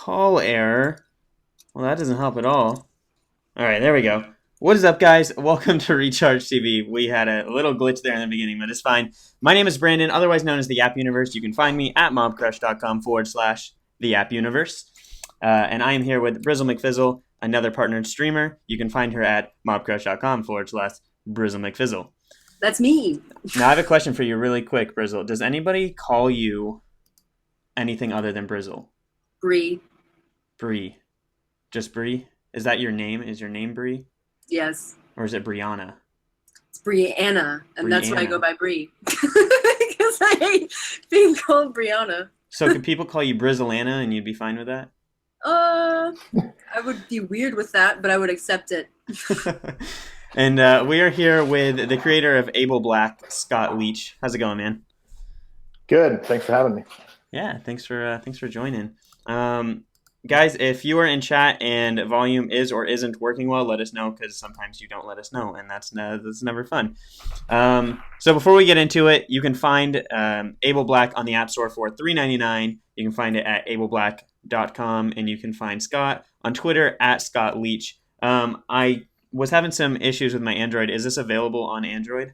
call error. Well, that doesn't help at all. All right, there we go. What is up, guys? Welcome to Recharge TV. We had a little glitch there in the beginning, but it's fine. My name is Brandon, otherwise known as TheAppUniverse. You can find me at mobcrush.com/TheAppUniverse. And I am here with BrizzleMcFizzle, another partnered streamer. You can find her at mobcrush.com/BrizzleMcFizzle. That's me. Now, I have a question for you really quick, Brizzle. Does anybody call you anything other than Brizzle? Bree. Bree. Just Bree? Is that your name? Is your name Bree? Yes. Or is it Brianna? It's Brianna, and that's why I go by Bree. Because I hate being called Brianna. So could people call you Brizzleanna and you'd be fine with that? I would be weird with that, but I would accept it. And we are here with the creator of Able Black, Skot Leach. How's it going, man? Good. Thanks for having me. Yeah, thanks for joining. Guys, if you are in chat and volume is or isn't working well, let us know, because sometimes you don't let us know, and that's never fun. So before we get into it, you can find Able Black on the App Store for $3.99. You can find it at ableblack.com, and you can find Scott on Twitter at Skot Leach. I was having some issues with my Android. Is this available on Android?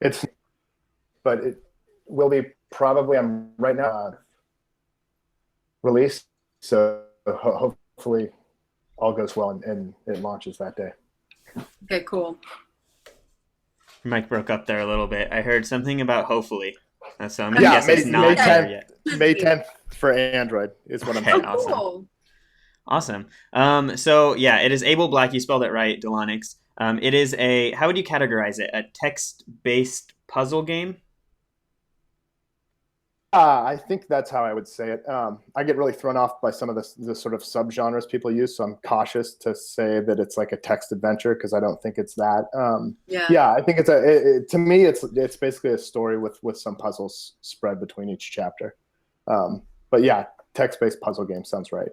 But it will be probably, I'm right now released, so hopefully all goes well and it launches that day. Okay, cool. Your mic broke up there a little bit. I heard something about hopefully. So I'm gonna guess it's not there yet. May 10th for Android is what I'm saying. Awesome. Cool. Awesome. So yeah, it is Able Black. You spelled it right, Delonix. It is how would you categorize it? A text-based puzzle game? I think that's how I would say it. I get really thrown off by some of the sort of subgenres people use, so I'm cautious to say that it's like a text adventure because I don't think it's that. Yeah, I think it's to me it's basically a story with some puzzles spread between each chapter. But yeah, text-based puzzle game sounds right.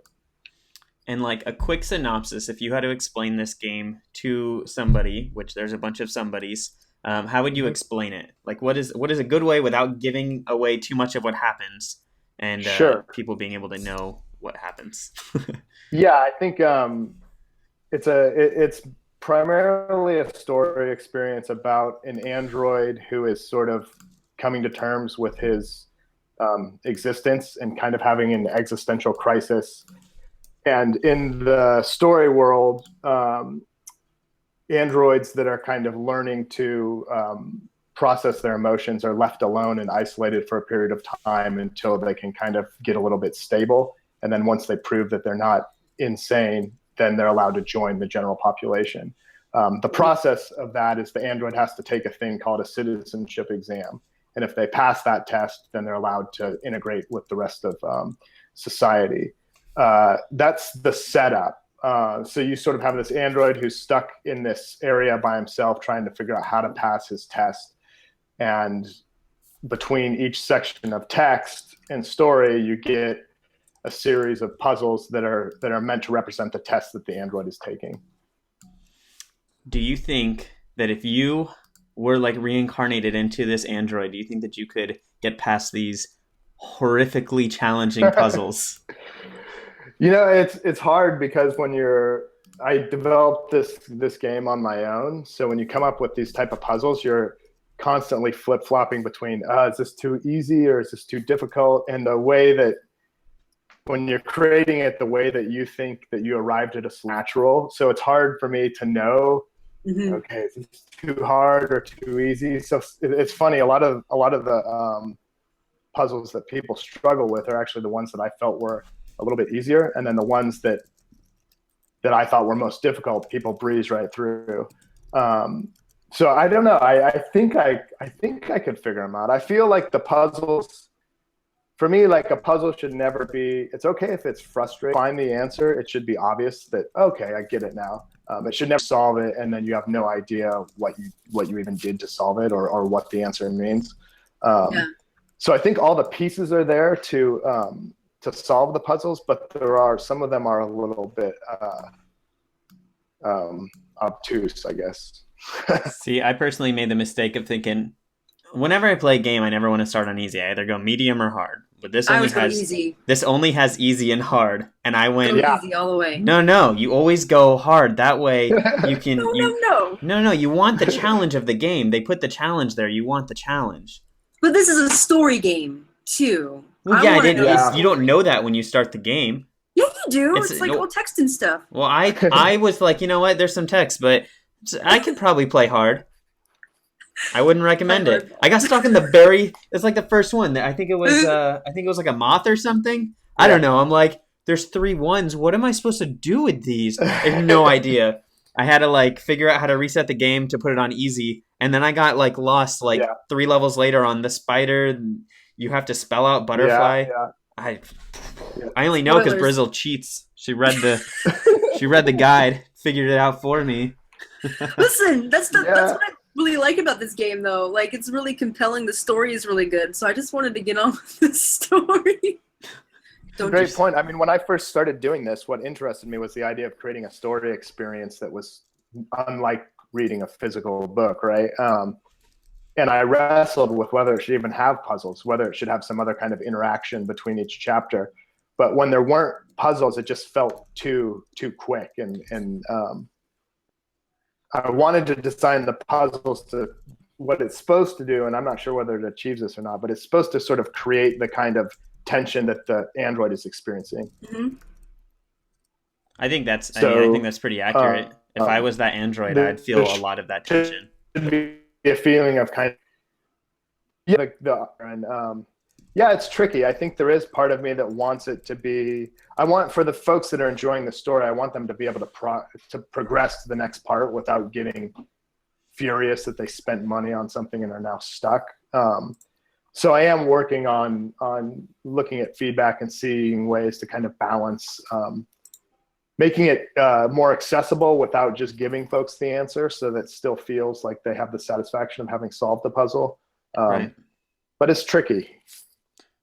And like a quick synopsis, if you had to explain this game to somebody, which there's a bunch of somebodies, how would you explain it? Like, what is a good way without giving away too much of what happens, and people being able to know what happens? Yeah, I think it's primarily a story experience about an android who is sort of coming to terms with his existence and kind of having an existential crisis. And in the story world, androids that are kind of learning to process their emotions are left alone and isolated for a period of time until they can kind of get a little bit stable. And then once they prove that they're not insane, then they're allowed to join the general population. The process of that is the android has to take a thing called a citizenship exam. And if they pass that test, then they're allowed to integrate with the rest of society. That's the setup. So you sort of have this android who's stuck in this area by himself trying to figure out how to pass his test. And between each section of text and story, you get a series of puzzles that are meant to represent the test that the android is taking. Do you think that if you were like reincarnated into this android, do you think that you could get past these horrifically challenging puzzles? You know, it's hard because I developed this game on my own. So when you come up with these type of puzzles, you're constantly flip-flopping between, is this too easy or is this too difficult? And the way that when you're creating it, the way that you think that you arrived at a natural. So it's hard for me to know, okay, is this too hard or too easy? So it's funny. A lot of the puzzles that people struggle with are actually the ones that I felt were a little bit easier, and then the ones that I thought were most difficult, people breeze right through. So I don't know. I think I could figure them out. I feel like the puzzles, for me, like a puzzle should never be. It's okay if it's frustrating. Find the answer. It should be obvious that okay, I get it now. It should never solve it, and then you have no idea what you even did to solve it or what the answer means. So I think all the pieces are there to solve the puzzles, but some of them are a little bit obtuse, I guess. See, I personally made the mistake of thinking, whenever I play a game, I never want to start on easy. I either go medium or hard. but this I only was going has easy. this only has easy and hard, and I went Easy all the way. No, you always go hard. That way you can No. You want the challenge of the game. They put the challenge there. You want the challenge. But this is a story game too. Well, yeah, you don't story. know that when you start the game. Yeah, you do. It's like all text and stuff. Well, I was like, you know what? There's some text, but I could probably play hard. I wouldn't recommend it. I got stuck in it's like the first one. I think it was like a moth or something. I don't know. I'm like, there's 3 ones. What am I supposed to do with these? I have no idea. I had to like figure out how to reset the game to put it on easy, and then I got like lost 3 levels later on the spider. You have to spell out butterfly. I only know because Brizzle cheats. She read the guide, figured it out for me. Listen, that's what I really like about this game, though. Like, it's really compelling. The story is really good, so I just wanted to get on with the story. Great point. I mean, when I first started doing this, what interested me was the idea of creating a story experience that was unlike reading a physical book, right? And I wrestled with whether it should even have puzzles, whether it should have some other kind of interaction between each chapter. But when there weren't puzzles, it just felt too quick. And I wanted to design the puzzles to what it's supposed to do, and I'm not sure whether it achieves this or not, but it's supposed to sort of create the kind of tension that the Android is experiencing. Mm-hmm. I think that's pretty accurate. If I was that Android, I'd feel a lot of that tension. Should be a feeling of kind of it's tricky. I think there is part of me that wants it to be. I want for the folks that are enjoying the story, I want them to be able to progress to the next part without getting furious that they spent money on something and are now stuck. So I am working on looking at feedback and seeing ways to kind of balance, making it more accessible without just giving folks the answer, so that it still feels like they have the satisfaction of having solved the puzzle. Right. But it's tricky.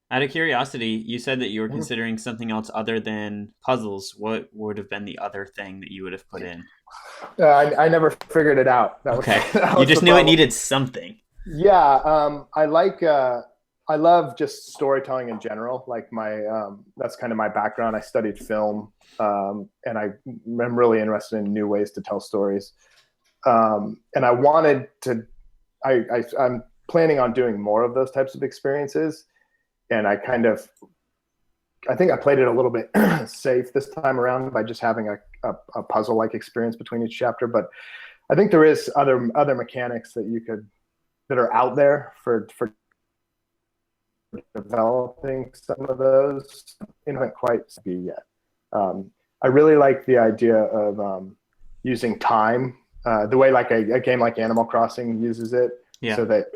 Out of curiosity, you said that you were considering something else other than puzzles. What would have been the other thing that you would have put in? I never figured it out. You just knew it needed something. Yeah, I love just storytelling in general. Like that's kind of my background. I studied film, and I'm really interested in new ways to tell stories. And I wanted to. I'm planning on doing more of those types of experiences. And I think I played it a little bit safe this time around by just having a puzzle-like experience between each chapter. But I think there is other mechanics that are out there for developing some of those. I haven't quite be yet. I really like the idea of using time, the way like a game like Animal Crossing uses it. Yeah. So that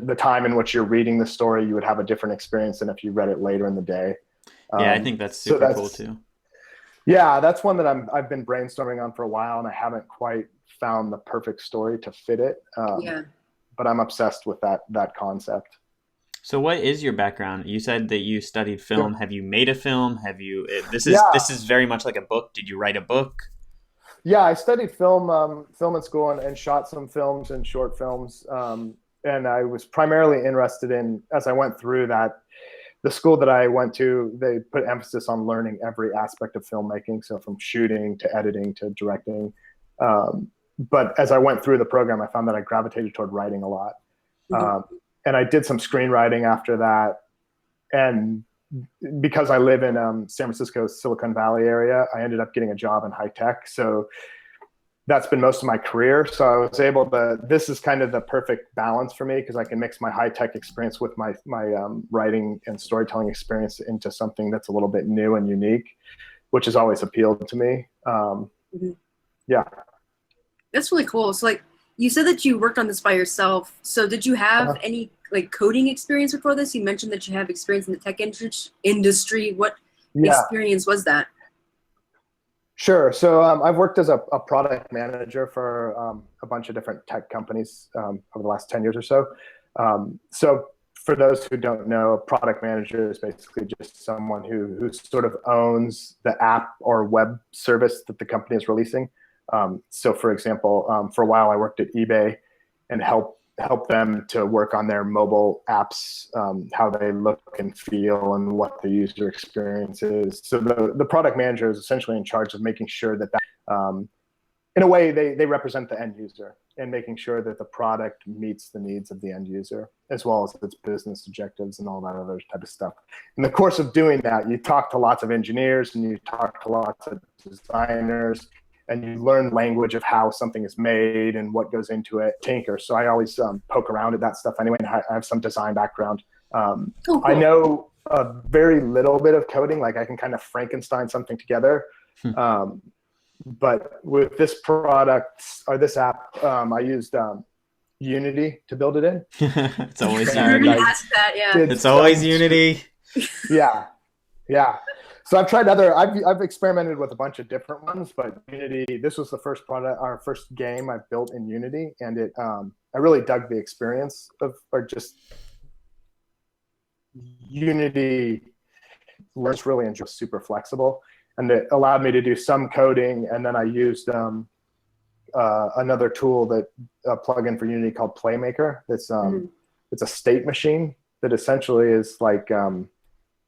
the time in which you're reading the story, you would have a different experience than if you read it later in the day. I think that's super cool too. Yeah, that's one that I've been brainstorming on for a while, and I haven't quite found the perfect story to fit it. But I'm obsessed with that concept. So what is your background? You said that you studied film. Yeah. Have you made a film? This is very much like a book. Did you write a book? Yeah, I studied film in school and shot some films and short films. And I was primarily interested in, as I went through that, the school that I went to, they put emphasis on learning every aspect of filmmaking. So from shooting to editing to directing. But as I went through the program, I found that I gravitated toward writing a lot. And I did some screenwriting after that. And because I live in San Francisco's Silicon Valley area, I ended up getting a job in high tech. So that's been most of my career. So I was able to, this is kind of the perfect balance for me because I can mix my high tech experience with my writing and storytelling experience into something that's a little bit new and unique, which has always appealed to me. Yeah. That's really cool. So like you said that you worked on this by yourself. So did you have any like coding experience before this? You mentioned that you have experience in the tech industry. What experience was that? Sure. So I've worked as a product manager for a bunch of different tech companies over the last 10 years or so. So for those who don't know, a product manager is basically just someone who sort of owns the app or web service that the company is releasing. So for example, for a while I worked at eBay and helped help them to work on their mobile apps, how they look and feel and what the user experience is. So the product manager is essentially in charge of making sure that, in a way, they represent the end user and making sure that the product meets the needs of the end user, as well as its business objectives and all that other type of stuff. In the course of doing that, you talk to lots of engineers and you talk to lots of designers, and you learn language of how something is made and what goes into it. Tinker. So I always poke around at that stuff anyway, and I have some design background. Cool. I know a very little bit of coding, like I can kind of Frankenstein something together. But with this product or this app, I used Unity to build it in. It's always I Unity. asked that, yeah. It's always Unity. Yeah. So I've tried I've experimented with a bunch of different ones, but Unity, this was the first product, our first game I've built in Unity, and it, I really dug the experience or just Unity was really just super flexible, and it allowed me to do some coding, and then I used another tool that a plugin for Unity called Playmaker. It's it's a state machine that essentially is like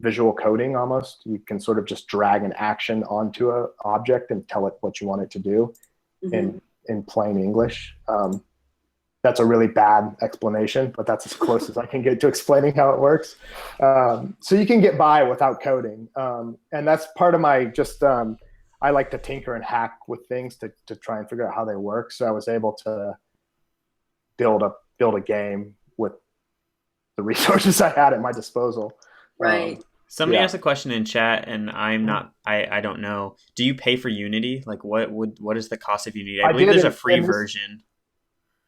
visual coding almost. You can sort of just drag an action onto an object and tell it what you want it to do in plain English. That's a really bad explanation, but that's as close as I can get to explaining how it works. So you can get by without coding. And that's part of my I like to tinker and hack with things to try and figure out how they work. So I was able to build a game with the resources I had at my disposal. Right. Somebody asked a question in chat, and I don't know. Do you pay for Unity? Like, what is the cost of Unity? I believe there's a free version.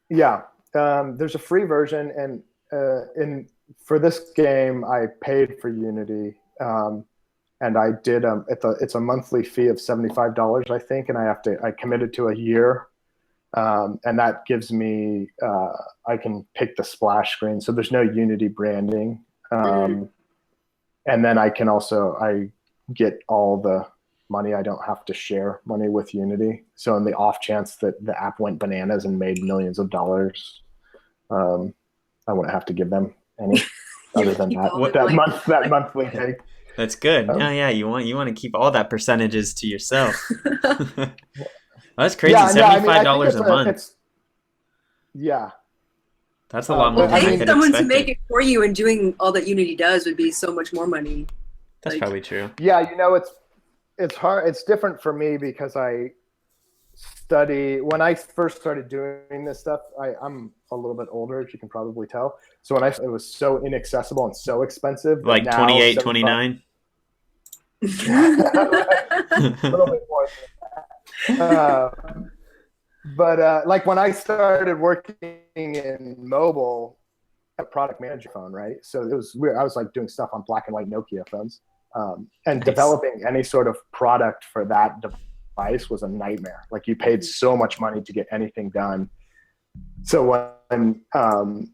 Yeah, there's a free version, and for this game, I paid for Unity, and I did. It's a monthly fee of $75, I think, and I committed to a year, and that gives me. I can pick the splash screen, so there's no Unity branding. And then I get all the money. I don't have to share money with Unity. So in the off chance that the app went bananas and made millions of dollars, I wouldn't have to give them any other than that monthly take. That's good. Yeah, you want to keep all that percentages to yourself. That's crazy. $75 a month. That's a lot more than I could someone expect. To make it for you and doing all that Unity does would be so much more money. That's probably true. Yeah, it's hard. It's different for me because I study. When I first started doing this stuff, I'm a little bit older, as you can probably tell. So it was so inaccessible and so expensive. Like 28, 29? A little bit more than that. But like when I started working in mobile, a product manager phone, right? So it was weird. I was like doing stuff on black and white Nokia phones, and developing any sort of product for that device was a nightmare. Like you paid so much money to get anything done. So when the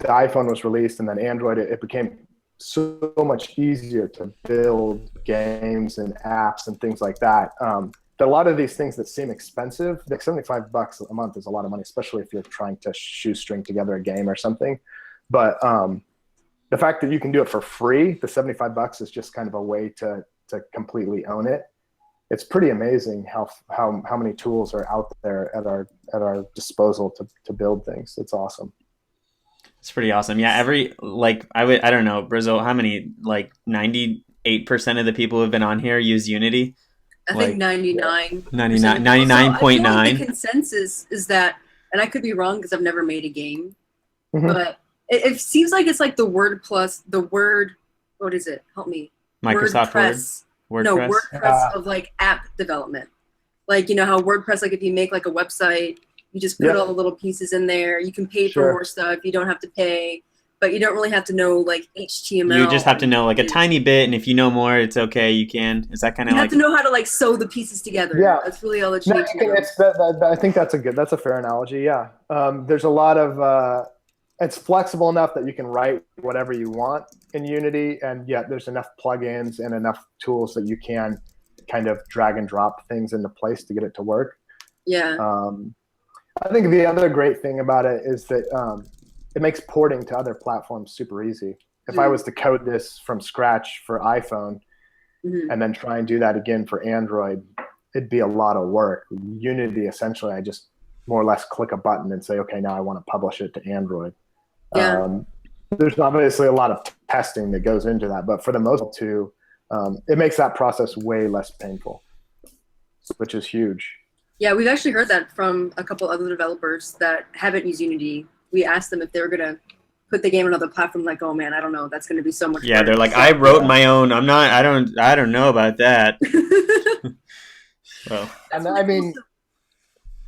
iPhone was released and then Android, it became so much easier to build games and apps and things like that. A lot of these things that seem expensive, like $75 a month is a lot of money, especially if you're trying to shoestring together a game or something. But the fact that you can do it for free, the $75 is just kind of a way to completely own it. It's pretty amazing how many tools are out there at our disposal to build things. It's awesome. It's pretty awesome. Yeah, I don't know, Brizzle, how many, like 98% of the people who have been on here use Unity? I think 99. 99.9. The consensus is that, and I could be wrong because I've never made a game, Mm-hmm. but it seems like it's like the Word plus the Word. What is it? Help me. Microsoft WordPress. Word? No, WordPress? WordPress of like app development. Like, you know how WordPress, like if you make like a website, you just put all the little pieces in there. You can pay for more stuff. You don't have to pay, but you don't really have to know like HTML. You just have to know like a tiny bit, and if you know more, it's okay. You can. Is that kind of like? You like? have to know how to like sew the pieces together. Yeah, that's really all that you need to know. I think that's a fair analogy. Yeah, there's a lot of. It's flexible enough that you can write whatever you want in Unity, and yet there's enough plugins and enough tools that you can kind of drag and drop things into place to get it to work. Yeah. I think the other great thing about it is that it makes porting to other platforms super easy. If I was to code this from scratch for iPhone and then try and do that again for Android, it'd be a lot of work. Unity, essentially, I just more or less click a button and say, okay, now I want to publish it to Android. There's obviously a lot of testing that goes into that, but for the most part, too, it makes that process way less painful, which is huge. Yeah, we've actually heard that from a couple other developers that haven't used Unity. We asked them if they were gonna put the game on another platform. Like, oh man, I don't know. That's gonna be so much. Yeah, work. they're like, I wrote my own. I don't know about that. Well, and I mean,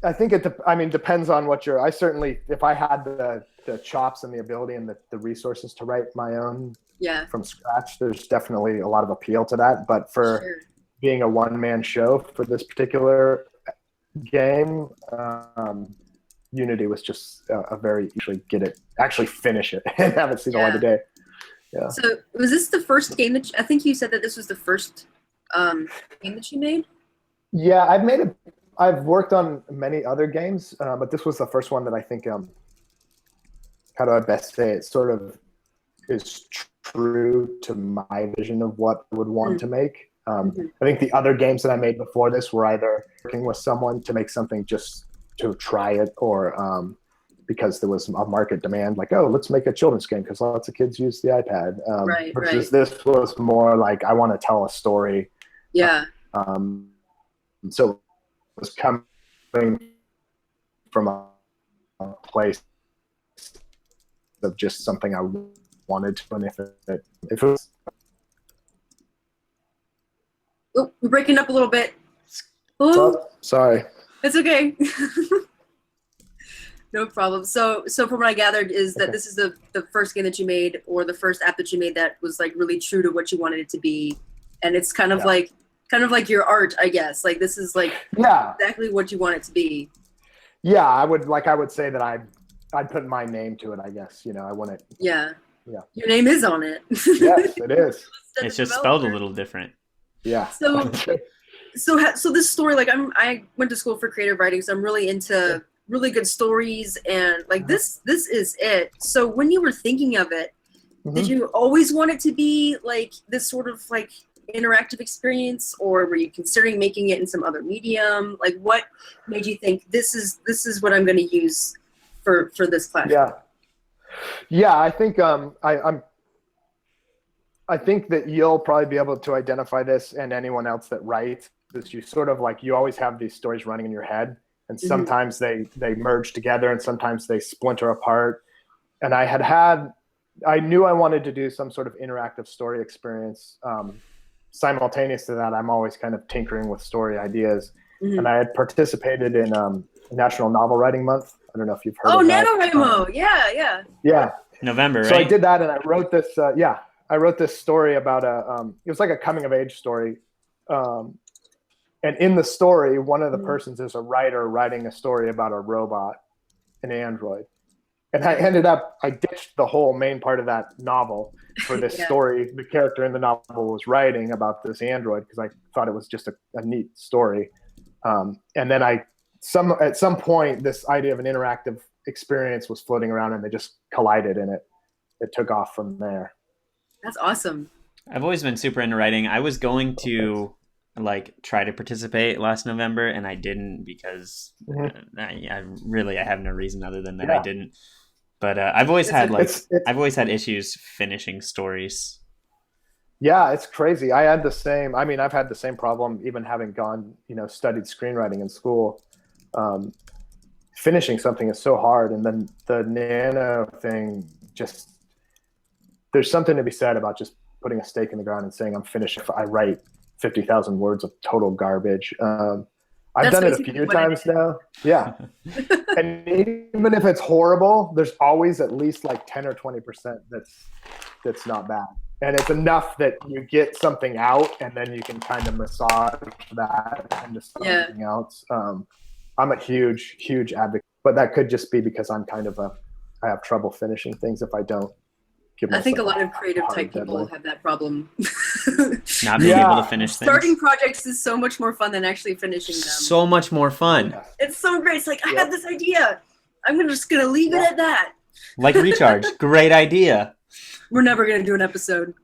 I think depends on what you're. I certainly, if I had the chops and the ability and the resources to write my own from scratch, there's definitely a lot of appeal to that. But for being a one-man show for this particular game, Unity was just a very actually finish it and have it see the light of day. Yeah. So was this the first game that I think you said that this was the first game that you made? Yeah, I've worked on many other games, but this was the first one that I think, how do I best say it, sort of is true to my vision of what I would want to make. I think the other games that I made before this were either working with someone to make something just to try it, or because there was a market demand, like, oh, let's make a children's game because lots of kids use the iPad. Versus this was more like, I want to tell a story. Yeah. So it was coming from a place of just something I wanted to, and if it was. Oh, we're breaking up a little bit. Oh, sorry. It's okay. No problem. So from what I gathered is that this is the first game that you made, or the first app that you made that was like really true to what you wanted it to be, and it's kind of like your art, I guess. Like this is like exactly what you want it to be. Yeah, I would say that I'd put my name to it, I guess. You know, I want it. Yeah. Yeah. Your name is on it. Yes, it is. It's just spelled a little different. Yeah. So this story, like I went to school for creative writing, so I'm really into really good stories, and like this is it. So when you were thinking of it, did you always want it to be like this sort of like interactive experience, or were you considering making it in some other medium? Like what made you think this is what I'm going to use for this platform? Yeah, I think I think that you'll probably be able to identify this, and anyone else that writes, is you sort of like, you always have these stories running in your head, and sometimes they merge together and sometimes they splinter apart. And I knew I wanted to do some sort of interactive story experience. Simultaneous to that, I'm always kind of tinkering with story ideas. And I had participated in National Novel Writing Month. I don't know if you've heard of that. NaNoWriMo. Yeah. November, right? So I did that, and I wrote this, I wrote this story about it was like a coming of age story. And in the story, one of the persons is a writer writing a story about a robot, an android. And I ditched the whole main part of that novel for this story. The character in the novel was writing about this android because I thought it was just a neat story. And then at some point, this idea of an interactive experience was floating around, and they just collided, and it took off from there. That's awesome. I've always been super into writing. I was going to like try to participate last November, and I didn't because I have no reason other than that I didn't. But I've always had issues finishing stories. Yeah, it's crazy. I had the same. I mean, I've had the same problem even having gone, studied screenwriting in school. Finishing something is so hard, and then the nano thing just. There's something to be said about just putting a stake in the ground and saying, I'm finished if I write 50,000 words of total garbage. I've done it a few times now. Yeah. And even if it's horrible, there's always at least like 10 or 20% that's not bad. And it's enough that you get something out, and then you can kind of massage that into something else. I'm a huge, huge advocate, but that could just be because I have trouble finishing things if I don't. I think a lot of creative type people have that problem. Not being able to finish things. Starting projects is so much more fun than actually finishing them. So much more fun. It's so great. It's like, I have this idea. I'm just going to leave it at that. Like recharge. Great idea. We're never gonna do an episode.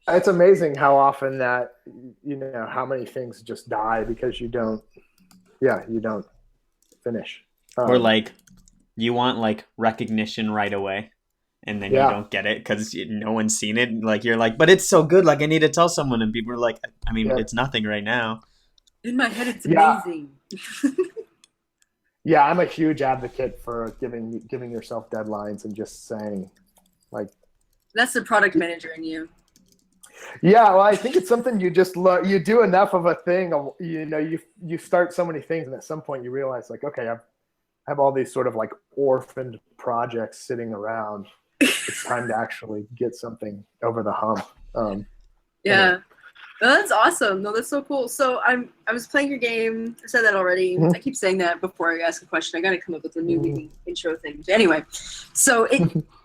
It's amazing how often that, how many things just die because you don't finish. Or like you want like recognition right away, and then you don't get it because no one's seen it. Like you're like, but it's so good. Like I need to tell someone, and people are like, I mean, it's nothing right now. In my head, it's amazing. Yeah, I'm a huge advocate for giving yourself deadlines and just saying, like. That's the product manager in you. Yeah, well, I think it's something you just you do enough of a thing. You start so many things, and at some point you realize, like, okay, I have all these sort of like orphaned projects sitting around. It's time to actually get something over the hump. Yeah. No, that's awesome. No, that's so cool. So I was playing your game. I said that already. Mm-hmm. I keep saying that before I ask a question. I got to come up with a new intro thing. Anyway, so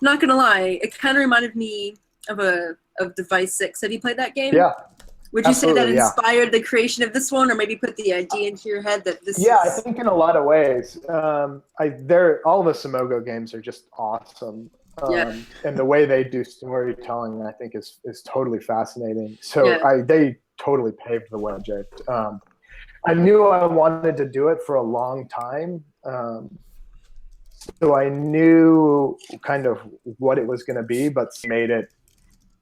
not gonna lie, it kind of reminded me of Device 6. Have you played that game? Yeah. Would you say that inspired the creation of this one, or maybe put the idea into your head that this? Yeah, I think in a lot of ways. All the Simogo games are just awesome. And the way they do storytelling, I think, is totally fascinating. So they totally paved the way. I knew I wanted to do it for a long time. So I knew kind of what it was going to be, but made it.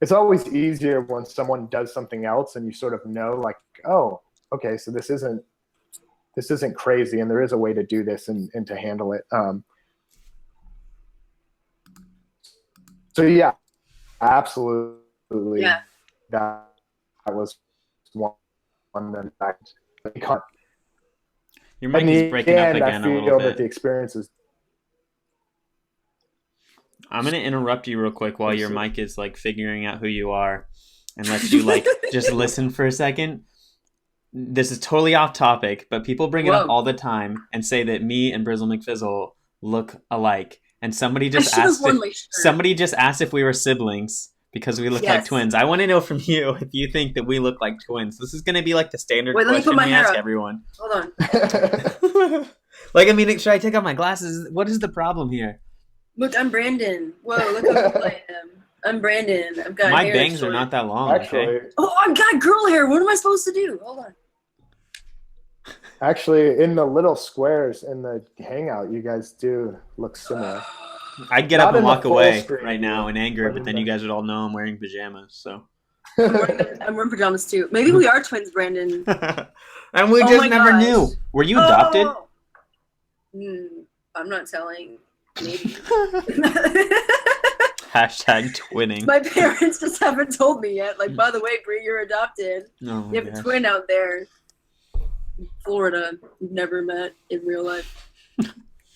It's always easier when someone does something else and you sort of know, like, oh, okay, so this isn't crazy, and there is a way to do this and to handle it. So yeah, absolutely. Yeah. That was one that I caught. Your mic is breaking up again a little bit. That the experiences. I'm gonna interrupt you real quick while your mic is like figuring out who you are, and let you like just listen for a second. This is totally off topic, but people bring it up all the time and say that me and BrizzleMcFizzle look alike. And somebody just asked if we were siblings because we look like twins. I want to know from you if you think that we look like twins. This is going to be like the standard question we ask everyone. Hold on. Like, I mean, should I take off my glasses? What is the problem here? Look, I'm Brandon. Whoa, look how cool I am. I'm Brandon. I've got my bangs are not that long. Actually, okay? Oh, I've got girl hair. What am I supposed to do? Hold on. Actually, in the little squares in the Hangout, you guys do look similar. I'd get up and walk away right now in anger, but then you guys would all know I'm wearing pajamas. So I'm wearing pajamas too. Maybe we are twins, Brandon. And we just never knew. Were you adopted? I'm not telling. Maybe. Hashtag twinning. My parents just haven't told me yet. Like, by the way, Brie, you're adopted. You have a twin out there. Florida, you've never met in real life.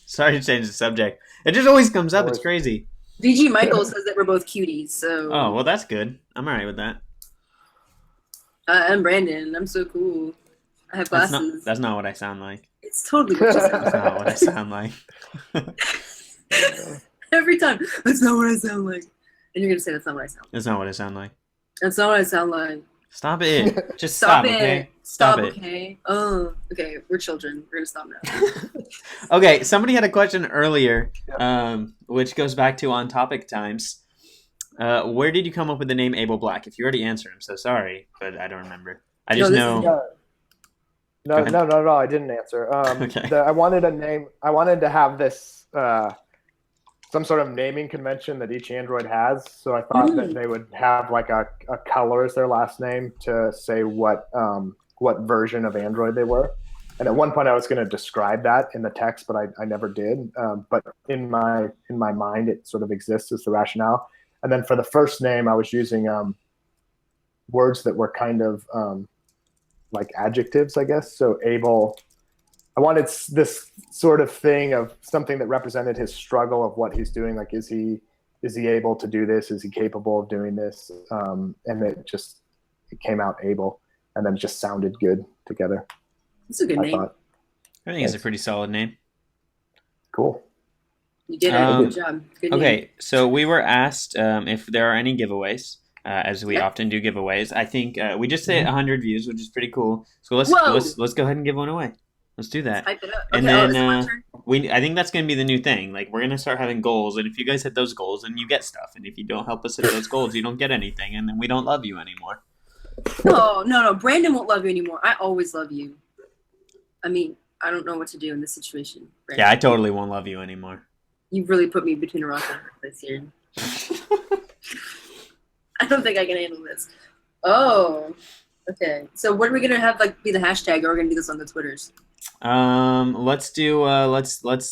Sorry to change the subject. It just always comes up. It's crazy. VG Michael says that we're both cuties, so. Oh, well, that's good. I'm all right with that. I'm Brandon. I'm so cool. I have glasses. That's not what I sound like. It's totally what you sound like. That's not what I sound like. Every time. That's not what I sound like. And you're going to say that's not what I sound like. That's not what I sound like. That's not what I sound like. Stop it. Just stop, okay? Stop it. Okay. Oh, okay. We're children. We're going to stop now. Okay. Somebody had a question earlier, which goes back to On Topic Times. Where did you come up with the name Abel Black? If you already answered, I'm so sorry, but I don't remember. I just know. No, I didn't answer. Okay. I wanted a name. I wanted to have this some sort of naming convention that each Android has. So I thought that they would have like a color as their last name to say what version of Android they were. And at one point I was going to describe that in the text, but I never did. But in my mind, it sort of exists as the rationale. And then for the first name, I was using words that were kind of like adjectives, I guess. So Abel, I wanted this sort of thing of something that represented his struggle of what he's doing. Like, is he able to do this? Is he capable of doing this? And it came out Abel, and then it just sounded good together. It's a good name. I think it's a pretty solid name. Cool. You did a good job. Good name. So we were asked if there are any giveaways. As we often do giveaways. I think we just hit 100 views, which is pretty cool. So let's go ahead and give one away. Let's do that. Let's hype it up. And okay, then I think that's going to be the new thing. Like, we're going to start having goals, and if you guys hit those goals, then you get stuff. And if you don't help us hit those goals, you don't get anything, and then we don't love you anymore. No. Brandon won't love you anymore. I always love you. I mean, I don't know what to do in this situation. Brandon. Yeah, I totally won't love you anymore. You really put me between a rock and a hard place here. I don't think I can handle this. Oh, okay. So what are we gonna have like be the hashtag, or we're gonna do this on the Twitters? Let's do let's do a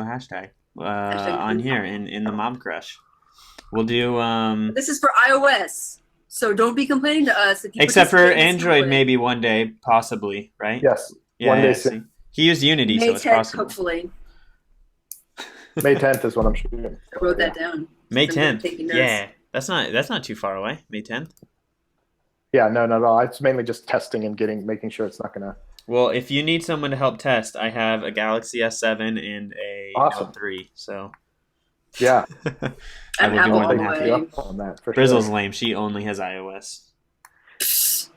hashtag on here in the Mobcrush. We'll do This is for iOS, so don't be complaining to us if you except for Android, maybe one day, possibly, right? Yes. Yeah, one day see. soon. He used Unity, May so it's 10th, possible. hopefully. May 10th is what I'm shooting. I wrote that down. May I'm 10th. taking notes. Yeah, that's not too far away. May 10th. Yeah, no, not at all. It's mainly just testing and making sure it's not gonna. Well, if you need someone to help test, I have a Galaxy S7 and a Awesome. Note 3. So Yeah, I will do more than Apple happy. away. on that for Brizzle's sure. lame. She only has iOS.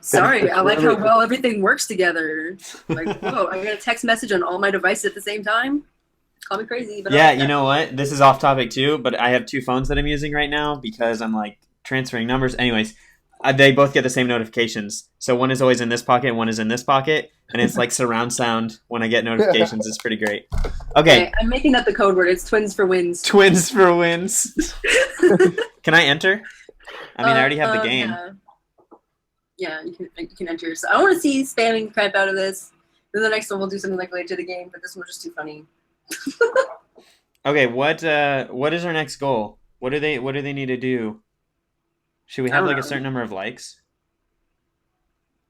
Sorry, I like how well everything works together. Like, whoa, I got a text message on all my devices at the same time. Call me crazy, but I Yeah, like you that. know what? This is off topic too, but I have two phones that I'm using right now because I'm like transferring numbers. Anyways, they both get the same notifications. So one is always in this pocket, one is in this pocket, and it's like surround sound when I get notifications. It's pretty great. Okay, I'm making up the code word. It's twins for wins. twins for wins. Can I enter? I mean, I already have the game. Yeah, you can enter. So I want to see spamming the crap out of this. Then the next one we'll do something like related to the game, but this one's just too funny. Okay, what is our next goal? What do they need to do? Should we have like a certain number of likes?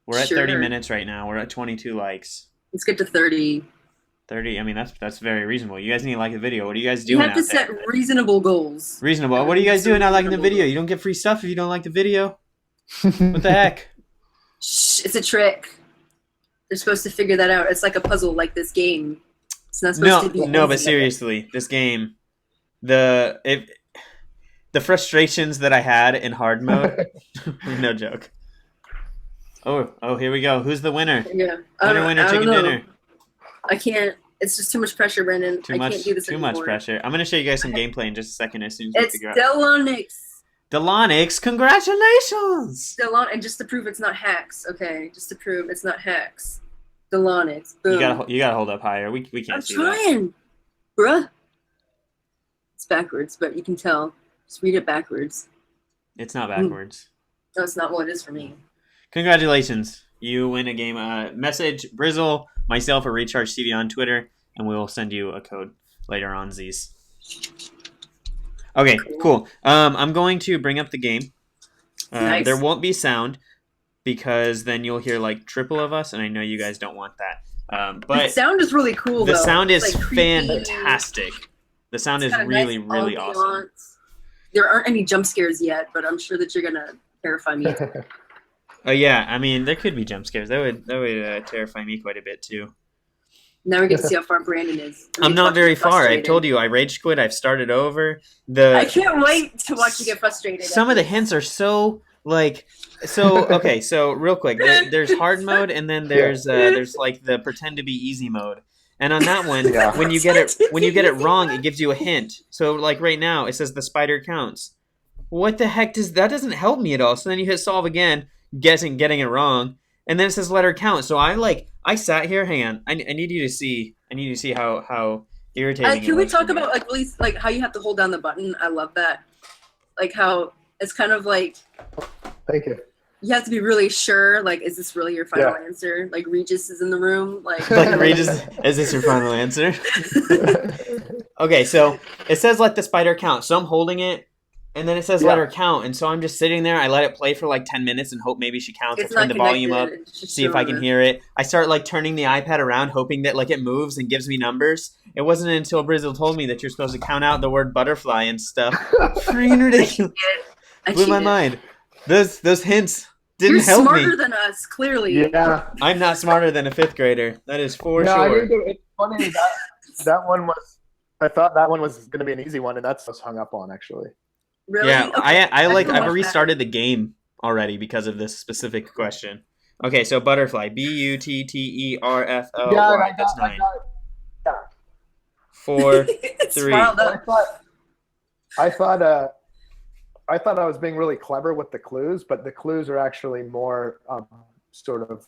We're at 30 Sure. minutes right now. We're at 22 likes. Let's get to 30. 30. I mean, that's very reasonable. You guys need to like the video. What are you guys You doing have to out set there? reasonable goals. Reasonable. What are you guys doing not liking the video? You don't get free stuff if you don't like the video. What the heck? Shh, it's a trick. They're supposed to figure that out. It's like a puzzle, like this game. It's not supposed to be No, but easy. seriously, this game, the frustrations that I had in hard mode, no joke. Oh, here we go. Who's the winner? Yeah. Winner, I chicken don't know. dinner. I can't. It's just too much pressure, Brandon. Too I much, can't do this too anymore. much pressure. I'm gonna show you guys some gameplay in just a second as soon as we It's figure out. Delonix. Delonix, congratulations! And just to prove it's not hacks, okay? Just to prove it's not hacks. Delonix. Boom. You gotta hold up higher. We can't I'm see that. trying, bruh. It's backwards, but you can tell. Just read it backwards. It's not backwards. No, it's not what it is for me. Congratulations. You win a game. Message Brizzle, myself, or Recharge TV on Twitter, and we will send you a code later on, Z's. Okay, cool. I'm going to bring up the game. Nice. There won't be sound because then you'll hear like triple of us, and I know you guys don't want that. The But sound is really cool, the though. sound is It's, like, creepy. fantastic. The sound It's is got a really, nice really awesome. ambiance. There aren't any jump scares yet, but I'm sure that you're gonna terrify me. Oh yeah, I mean there could be jump scares. That would terrify me quite a bit too. Now we get to see how far Brandon is. I'm not very far. I told you I rage quit. I've started over. I can't wait to watch you get frustrated. Some of the hints are so like okay. So real quick, there's hard mode and then there's like the pretend to be easy mode. And on that one, Yeah. when you get it wrong, it gives you a hint. So like right now, it says the spider counts. What the heck doesn't help me at all? So then you hit solve again, getting it wrong, and then it says letter count. So I sat here. Hang on, I need you to see. I need you to see how irritating. Can it we was talk for me. about like really like how you have to hold down the button? I love that. Like how it's kind of like Thank you. you have to be really sure. Like, is this really your final answer? Like Regis is in the room. Like, Like Regis, is this your final answer? Okay, so it says let the spider count. So I'm holding it, and then it says let her count. And so I'm just sitting there. I let it play for like 10 minutes and hope maybe she counts. it's I turn not the volume up, connected. It's just see if I can showing hear it. I start like turning the iPad around, hoping that like it moves and gives me numbers. It wasn't until Brizzle told me that you're supposed to count out the word butterfly and stuff. Freaking ridiculous. I Blew my cheated. mind. Those hints didn't You're help smarter me. than us, clearly. Yeah. I'm not smarter than a 5th grader. That is for No, I sure. mean, it's funny that one was. I thought that one was going to be an easy one, and that's what I was hung up on actually. Really? Yeah, Okay. I've can watch that. restarted the game already because of this specific question. Okay, so butterfly. Butterfly. Yeah, That's 9. Yeah. 4, It's 3. wild up. I thought I was being really clever with the clues, but the clues are actually more sort of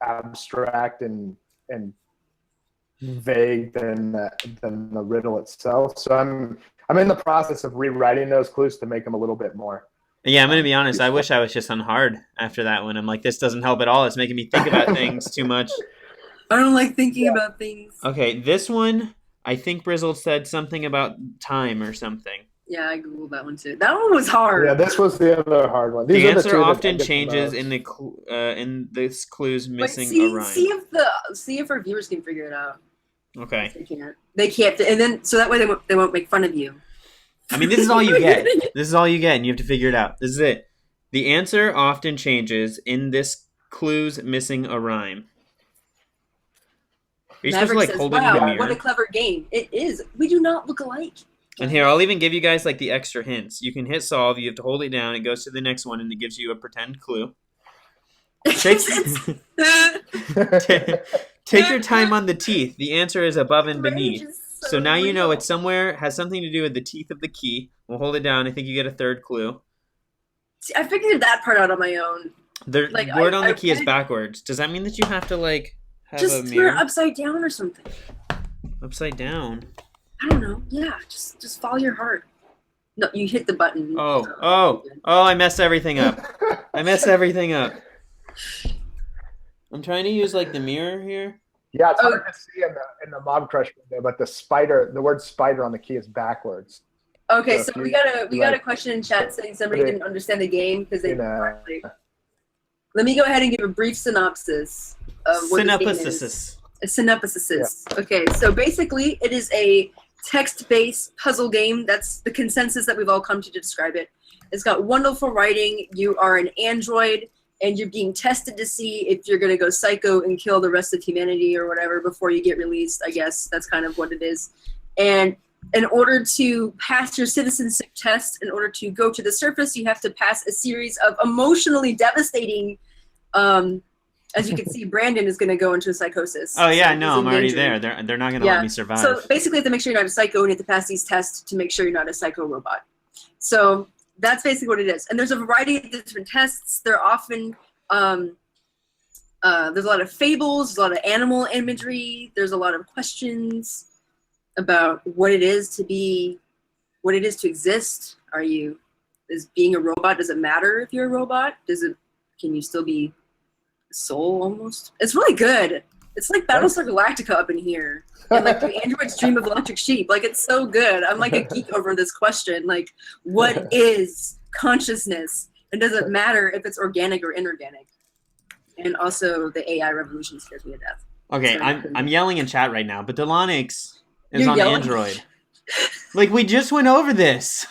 abstract and vague than the riddle itself. So I'm in the process of rewriting those clues to make them a little bit more. Yeah, I'm gonna be honest. I wish I was just on hard after that one. I'm like, this doesn't help at all. It's making me think about things too much. I don't like thinking about things. Okay, this one, I think Brizzle said something about time or something. Yeah, I googled that one too. That one was hard. Yeah, this was the other hard one. The answer often changes in this clue's missing a rhyme. See if our viewers can figure it out. Okay. They can't, and then so that way they won't make fun of you. I mean, this is all you get. This is all you get, and you have to figure it out. This is it. The answer often changes in this clue's missing a rhyme. Are you supposed to like hold it in the mirror? What a clever game. It is. We do not look alike. And here, I'll even give you guys like the extra hints. You can hit solve. You have to hold it down. It goes to the next one, and it gives you a pretend clue. Take your time on the teeth. The answer is above and beneath. So now you know it's somewhere, has something to do with the teeth of the key. We'll hold it down. I think you get a third clue. See, I figured that part out on my own. The word on the key is backwards. Does that mean that you have to like have a mirror? Just turn it upside down or something. Upside down? I don't know. Yeah, just follow your heart. No, you hit the button. Oh, I messed everything up. I'm trying to use like the mirror here. Yeah, it's hard to see in the Mobcrush window, but the word spider on the key is backwards. Okay, so we got a question in chat saying somebody didn't understand the game because they didn't correctly. Let me go ahead and give a brief synopsis of what the game is. A synopsis. Yeah. Okay, so basically it is a text-based puzzle game. That's the consensus that we've all come to describe it. It's got wonderful writing. You are an android, and you're being tested to see if you're going to go psycho and kill the rest of humanity or whatever before you get released, I guess. That's kind of what it is. And in order to pass your citizenship test, in order to go to the surface, you have to pass a series of emotionally devastating as you can see, Brandon is going to go into a psychosis. Oh, yeah, so no, I'm already there. They're not going to let me survive. So basically, you have to make sure you're not a psycho, and you have to pass these tests to make sure you're not a psycho robot. So that's basically what it is. And there's a variety of different tests. They're often, there's a lot of fables, there's a lot of animal imagery, there's a lot of questions about what it is to be, what it is to exist. Is being a robot, does it matter if you're a robot? Can you still be soul almost? It's really good. It's like Battlestar Galactica up in here. And like the android's dream of electric sheep. Like it's so good. I'm like a geek over this question. Like, what is consciousness? And does it matter if it's organic or inorganic? And also the AI revolution scares me to death. Okay, I'm yelling in chat right now, but Delonix is on Android. Like we just went over this.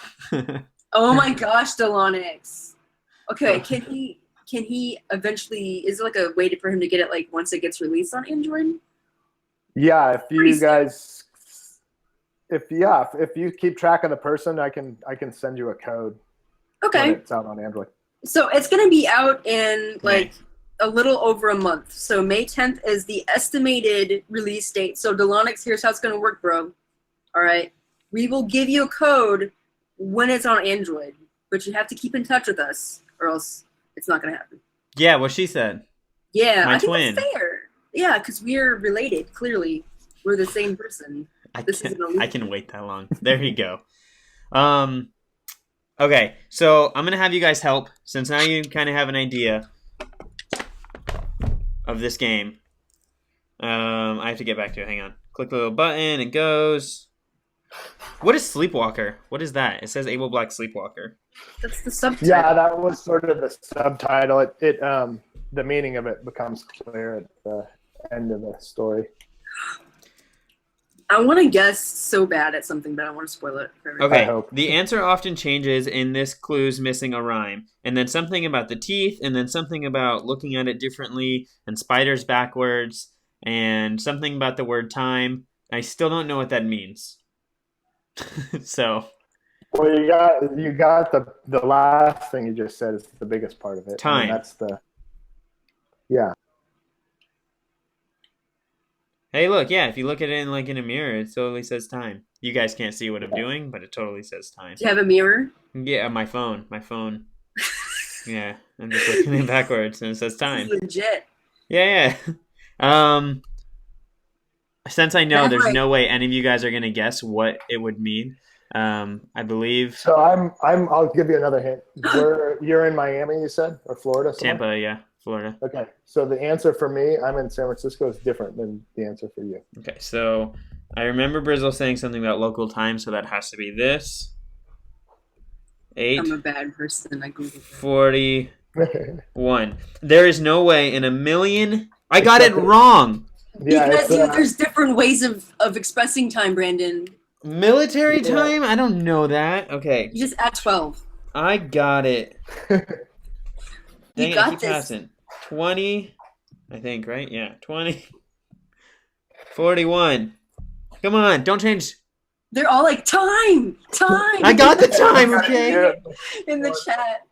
Oh my gosh, Delonix. Okay, can he eventually, is there like a way for him to get it like once it gets released on Android? Yeah, if you keep track of the person, I can send you a code. Okay. When it's out on Android. So it's gonna be out in like a little over a month. So May 10th is the estimated release date. So Delonix, here's how it's gonna work, bro. All right. We will give you a code when it's on Android, but you have to keep in touch with us or else it's not going to happen. Yeah, what she said. Yeah, My I twin. think that's fair. Yeah, because we're related, clearly. We're the same person. I can wait that long. There you go. Okay, so I'm going to have you guys help, since now you kind of have an idea of this game. I have to get back to it. Hang on. Click the little button. It goes. What is Sleepwalker? What is that? It says Able Black Sleepwalker. That's the subtitle. Yeah, that was sort of the subtitle. It the meaning of it becomes clear at the end of the story. I want to guess so bad at something, but I don't want to spoil it for everybody. Okay, the answer often changes in this clue's missing a rhyme. And then something about the teeth, and then something about looking at it differently, and spiders backwards, and something about the word time. I still don't know what that means. So, well, you got the last thing you just said is the biggest part of it. Time. That's the Yeah. Hey, look, yeah, if you look at it in a mirror, it totally says time. You guys can't see what I'm doing, but it totally says time. Do you have a mirror? Yeah, my phone. Yeah, I'm just looking at it backwards, and it says time. This is legit. Yeah. Since I know there's no way any of you guys are gonna guess what it would mean, I believe. So I'll give you another hint. You're in Miami, you said, or Florida? Somewhere? Tampa, yeah, Florida. Okay, so the answer for me, I'm in San Francisco, is different than the answer for you. Okay, so I remember Brizzle saying something about local time, so that has to be this. 8. I'm a bad person. I Googled it. 41. There is no way in a million. I got it wrong. Yeah, because there's different ways of expressing time, Brandon. Military time? I don't know that. Okay. You just add 12. I got it. Dang You it, got keep this. passing. 20, I think, right? Yeah, 20. 41. Come on, don't change. They're all like, time! I got the time, okay? In the chat.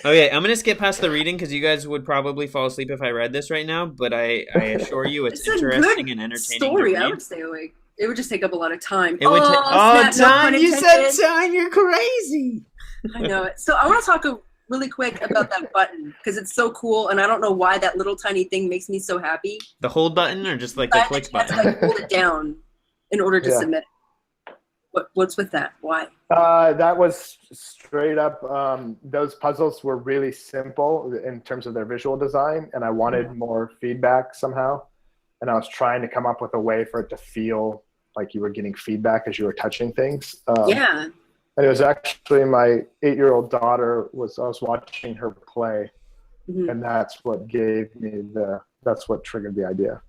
Okay, I'm going to skip past the reading because you guys would probably fall asleep if I read this right now, but I assure you it's interesting and entertaining story. to read. I would stay awake. It would just take up a lot of time. It would snap, time! no You said intended. time! You're crazy! I know it. So I want to talk really quick about that button because it's so cool, and I don't know why that little tiny thing makes me so happy. The hold button or just like the click You have to button? hold it down in order to submit. What's with that? Why? That was straight up. Those puzzles were really simple in terms of their visual design, and I wanted more feedback somehow. And I was trying to come up with a way for it to feel like you were getting feedback as you were touching things. Yeah. And it was actually my 8-year-old daughter I was watching her play, and that's what that's what triggered the idea.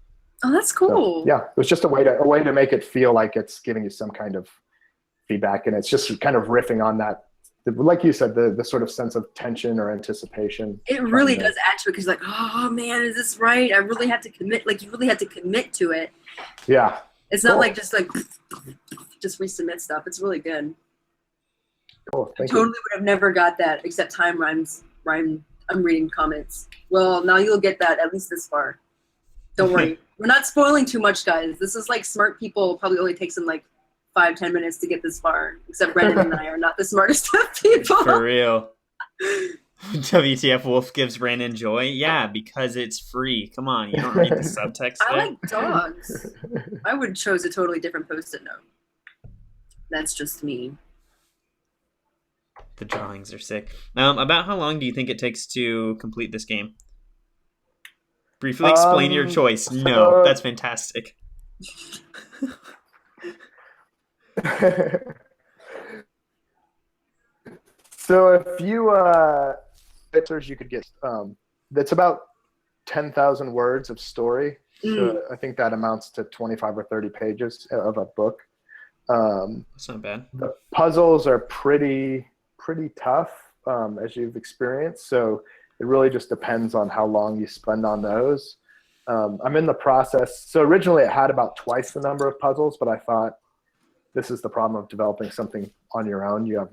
Oh, that's cool. So, yeah, it was just a way to make it feel like it's giving you some kind of feedback, and it's just kind of riffing on that, like you said, the sort of sense of tension or anticipation. It really does add to it because, like, oh man, is this right? I really have to commit. Like, you really have to commit to it. Yeah. It's not like just resubmit stuff. It's really good. Cool. Thank I totally you. would have never got that except time rhymes. I'm reading comments. Well, now you'll get that at least this far. Don't worry. We're not spoiling too much, guys. This is like smart people probably only takes them like 5-10 minutes to get this far. Except Brendan and I are not the smartest of people. For real. WTF Wolf gives Brandon joy? Yeah, because it's free. Come on, you don't read the subtext I there? like dogs. I would chose a totally different post-it note. That's just me. The drawings are sick. About how long do you think it takes to complete this game? Briefly explain your choice. No, that's fantastic. So if you pictures, you could get that's about 10,000 words of story. So I think that amounts to 25 or 30 pages of a book. That's not bad. The puzzles are pretty tough, as you've experienced. So it really just depends on how long you spend on those. I'm in the process. So originally it had about twice the number of puzzles, but I thought this is the problem of developing something on your own. You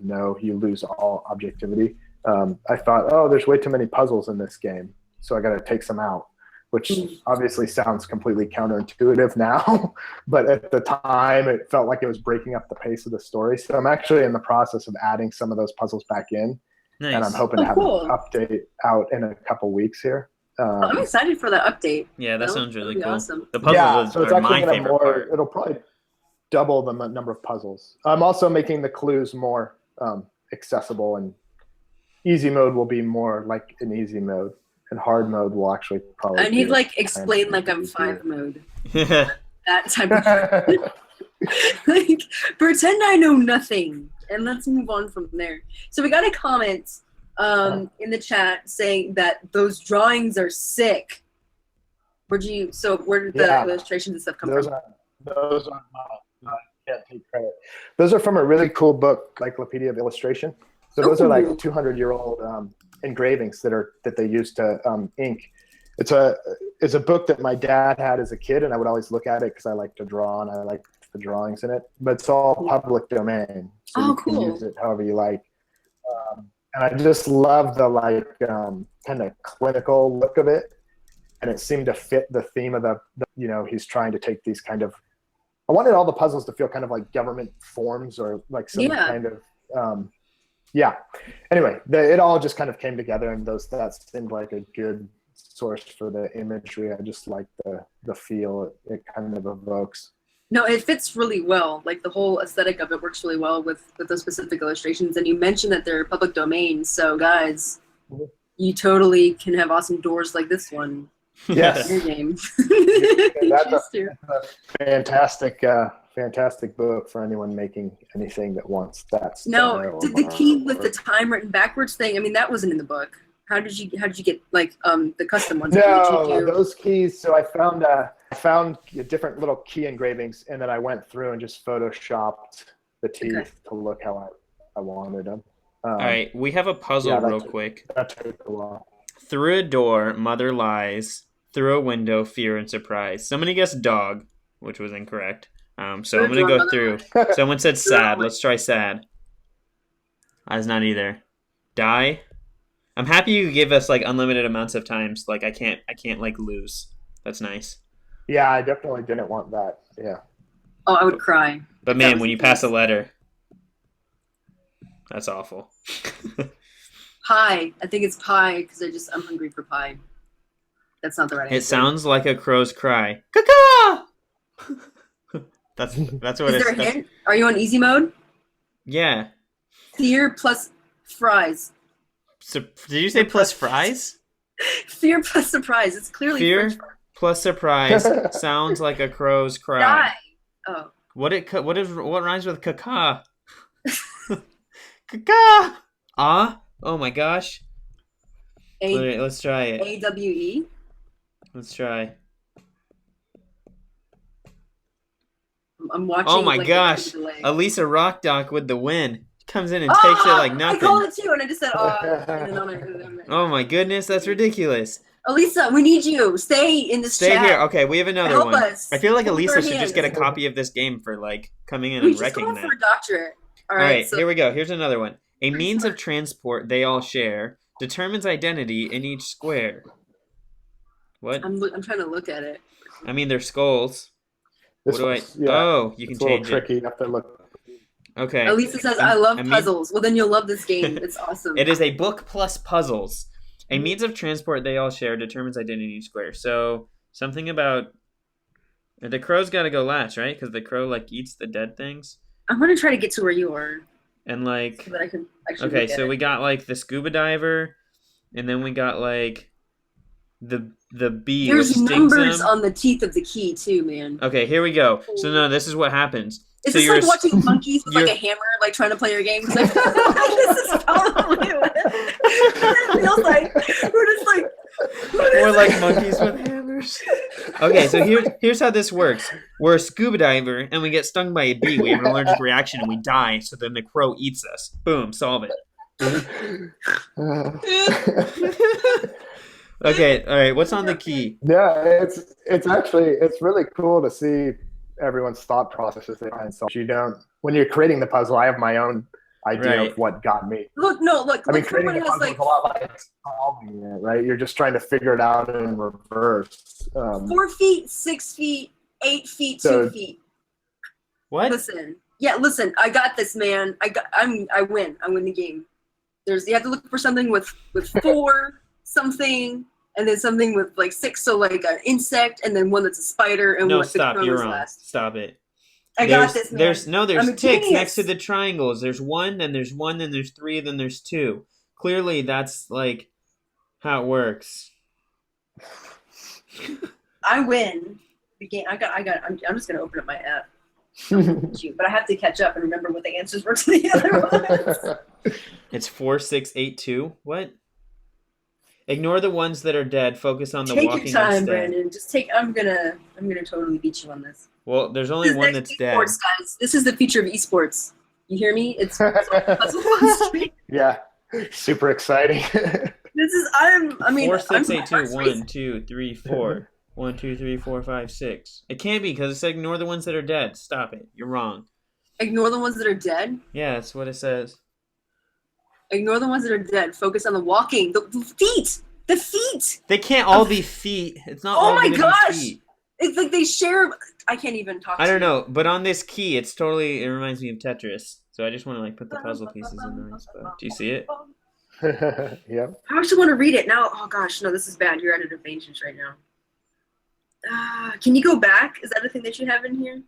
lose all objectivity. I thought, there's way too many puzzles in this game, so I got to take some out, which obviously sounds completely counterintuitive now, but at the time it felt like it was breaking up the pace of the story. So I'm actually in the process of adding some of those puzzles back in. Nice. And I'm hoping to have an update out in a couple weeks here. I'm excited for the update. Yeah, that sounds really cool. Awesome. The puzzles so it's are actually my favorite part. It'll probably double the number of puzzles. I'm also making the clues more accessible, and easy mode will be more like an easy mode, and hard mode will actually probably. I need explain like I'm 5 mode. That type of like pretend I know nothing, and let's move on from there. So we got a comment in the chat saying that those drawings are sick. Where did the illustrations and stuff come from? Those are not, I can't take credit. Those are from a really cool book, Encyclopedia of Illustration. So those are like 200-year-old engravings that they use to ink. It's a book that my dad had as a kid, and I would always look at it because I like to draw and I like the drawings in it. But it's all public domain, so you can use it however you like. and I just love the like kind of clinical look of it, and it seemed to fit the theme of the he's trying to take these kind of. I wanted all the puzzles to feel kind of like government forms or like some kind of Anyway, it all just kind of came together, and that seemed like a good source for the imagery. I just like the feel it kind of evokes. No, it fits really well. Like the whole aesthetic of it works really well with those specific illustrations. And you mentioned that they're public domain, so guys, you totally can have awesome doors like this one. Yes. In your game. That's a fantastic book for anyone making anything that wants that. No, did the key with the time written backwards thing? I mean, that wasn't in the book. How did you get like the custom ones? No, those keys. So I found different little key engravings, and then I went through and just photoshopped the teeth to look how I wanted them. All right, we have a puzzle real quick. That took a while. Through a door, mother lies. Through a window, fear and surprise. Somebody guessed dog, which was incorrect. So I'm going to go through. Someone said sad. Let's try sad. That's not either. Die. I'm happy you gave us like unlimited amounts of times. Like I can't like lose. That's nice. Yeah, I definitely didn't want that. Yeah. Oh, I would cry. But man, when you pass a letter, that's awful. Pie. I think it's pie because I'm hungry for pie. That's not the right answer. It sounds like a crow's cry. Caw-caw! That's what Is there a hint? Are you on easy mode? Yeah. Fear plus fries. So, did you say plus fries? Fear plus surprise. It's clearly fear French fries. Plus surprise sounds like a crow's cry. Die. Oh. What rhymes with caca? Caca. Ah. Oh my gosh. Wait, let's try it. AWE. Let's try. I'm watching. Oh my gosh. Elisa Rockdock with the win. Comes in and takes it like nothing. I called it too, and I just said, oh my goodness, that's ridiculous. Elisa, we need you. Stay in this chat. Stay here. Okay, we have another one. Us. I feel like Elisa should just get a copy of this game for like coming in and wrecking that. For a doctorate. All right, here we go. Here's another one. A means of transport they all share determines identity in each square. What? I'm trying to look at it. I mean, they're skulls. Oh, you can change it. Tricky. You have to look. Okay. Elisa says, I love puzzles. Well, then you'll love this game. It's awesome. It is a book plus puzzles. A means of transport they all share determines identity in each square. So, something about... The crow's got to go last, right? Because the crow, like, eats the dead things. I'm going to try to get to where you are. And, like... So that I can actually okay, so we got, like, the scuba diver. And then we got, like... The bee. There's numbers on the teeth of the key, too, man. Okay, here we go. So, no, this is what happens. Is this like watching monkeys with like a hammer, like trying to play your game? Like, this is probably what it feels like. We're just like... We're like monkeys with hammers. Okay, so here's how this works. We're a scuba diver, and we get stung by a bee. We have an allergic reaction, and we die, so then the crow eats us. Boom, solve it. Okay, all right, what's on the key? Yeah, it's really cool to see everyone's thought processes behind something. When you're creating the puzzle, I have my own idea of what got me. Look. I mean, creating the puzzle is a lot like solving it, right? You're just trying to figure it out in reverse. 4 feet, 6 feet, 8 feet, 2 feet. What? Listen, I got this, man. I win. I win the game. You have to look for something with 4 something. And then something with like 6, so like an insect, and then one that's a spider, and no, what stop, the you're wrong. last. Stop it. I got this, man. There's ticks next to the triangles. There's 1, then there's 1, then there's 3, then there's 2. Clearly, that's like how it works. I win the game. I'm just gonna open up my app. But I have to catch up and remember what the answers were to the other ones. It's 4, 6, 8, 2. What? Ignore the ones that are dead. Focus on the walking walking instead. Take your time, instead. Brandon. Just take. I'm gonna totally beat you on this. Well, there's only one that's dead. Guys. This is the future of esports. You hear me? It's yeah, super exciting. This is. I mean. 4, 6, 8, 2. 1, 2, 3, 4. 1, 2, 3, 4, 5, 6. It can't be because it said ignore the ones that are dead. Stop it. You're wrong. Ignore the ones that are dead? Yeah, that's what it says. Ignore the ones that are dead. Focus on the walking. The feet. The feet. They can't all be feet. It's not Oh all my gonna be gosh! feet. It's like they share. I can't even talk. I don't know, but on this key, it reminds me of Tetris. So I just want to like put the puzzle pieces in the right spot. Do you see it? Yeah. I actually want to read it now. Oh gosh, no, this is bad. You're out of ancients right now. Can you go back? Is that a thing that you have in here?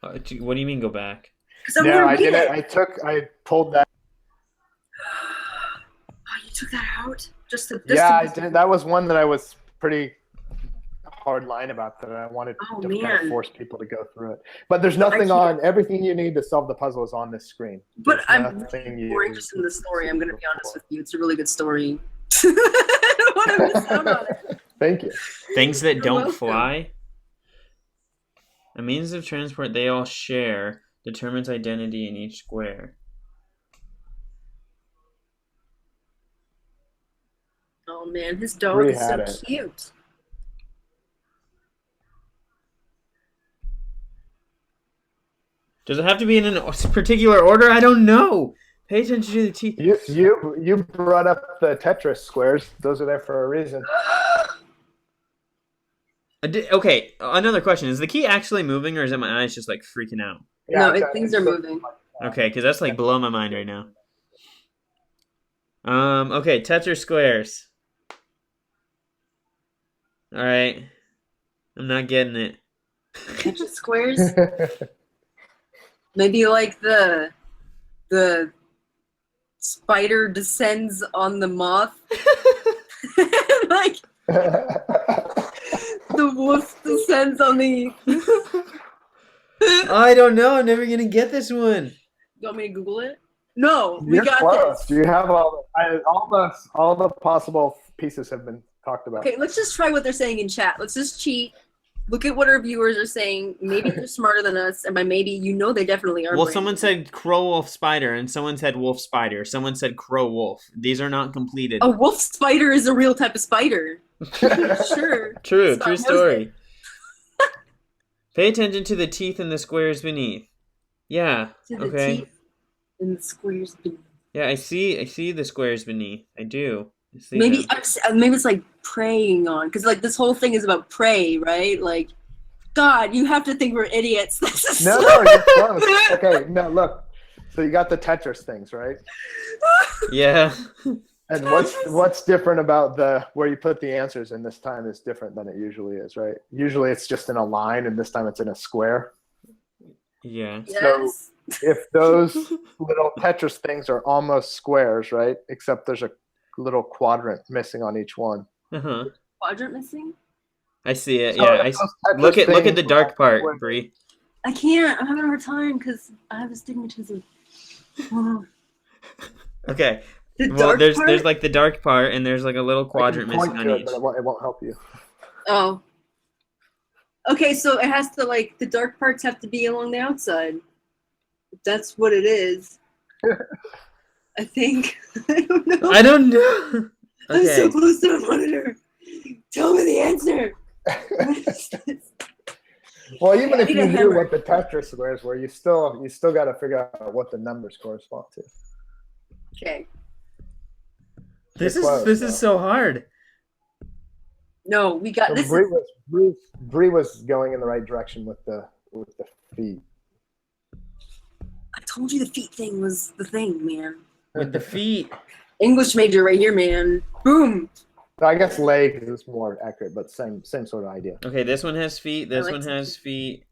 What do you mean go back? No, I did it. I pulled that. Oh, you took that out? I did. That was one that I was pretty hard line about, that I wanted to kind of force people to go through it. But there's nothing on. Everything you need to solve the puzzle is on this screen. But I'm more interested in the story. I'm going to be honest with you. It's a really good story. I don't want to miss out on it. Thank you. Things that don't fly. A means of transport they all share determines identity in each square. Oh man, his dog is so cute. Does it have to be in a particular order? I don't know. Pay attention to the teeth. You brought up the Tetris squares. Those are there for a reason. Okay, another question. Is the key actually moving, or is it my eyes just like freaking out? Yeah, no, things are moving. Okay, because that's like blowing my mind right now. Okay, Tetris squares. All right, I'm not getting it. Tetris squares. Maybe like the spider descends on the moth. Like the wolf descends on the. I don't know. I'm never gonna get this one. You want me to Google it? No, You're close. This. Do you have all the possible pieces have been talked about? Okay, let's just try what they're saying in chat. Let's just cheat. Look at what our viewers are saying. Maybe they're smarter than us, and by maybe, they definitely are. Well, someone said crow wolf spider, and someone said wolf spider. Someone said crow wolf. These are not completed. A wolf spider is a real type of spider. Sure. True story. Pay attention to the teeth in the squares beneath. Yeah. To the teeth in the squares beneath. Yeah, I see the squares beneath. I do. Maybe it's like preying on, because like this whole thing is about prey, right? Like, God, you have to think we're idiots. No, you're close. Okay, no, look. So you got the Tetris things, right? Yeah. And what's different about where you put the answers in this time is different than it usually is, right? Usually it's just in a line, and this time it's in a square. Yeah. Yes. So if those little Tetris things are almost squares, right? Except there's a little quadrant missing on each one. Uh-huh. Quadrant missing? I see it. Yeah. Look at the dark part, Bree. I can't. I'm having a hard time because I have astigmatism. Oh. Okay. Well, there's like the dark part, and there's like a little quadrant missing on each. But it won't help you. Oh. Okay, so it has to the dark parts have to be along the outside. That's what it is. I think. I don't know. Okay. I'm so close to the monitor. Tell me the answer. Well, even if you knew what the Tetris squares were, you still got to figure out what the numbers correspond to. Okay. This is so hard. No, we got this. Bree was going in the right direction with the feet. I told you the feet thing was the thing, man. With the feet. English major right here, man. Boom. I guess leg is more accurate, but same sort of idea. Okay, this one has feet. This one has feet.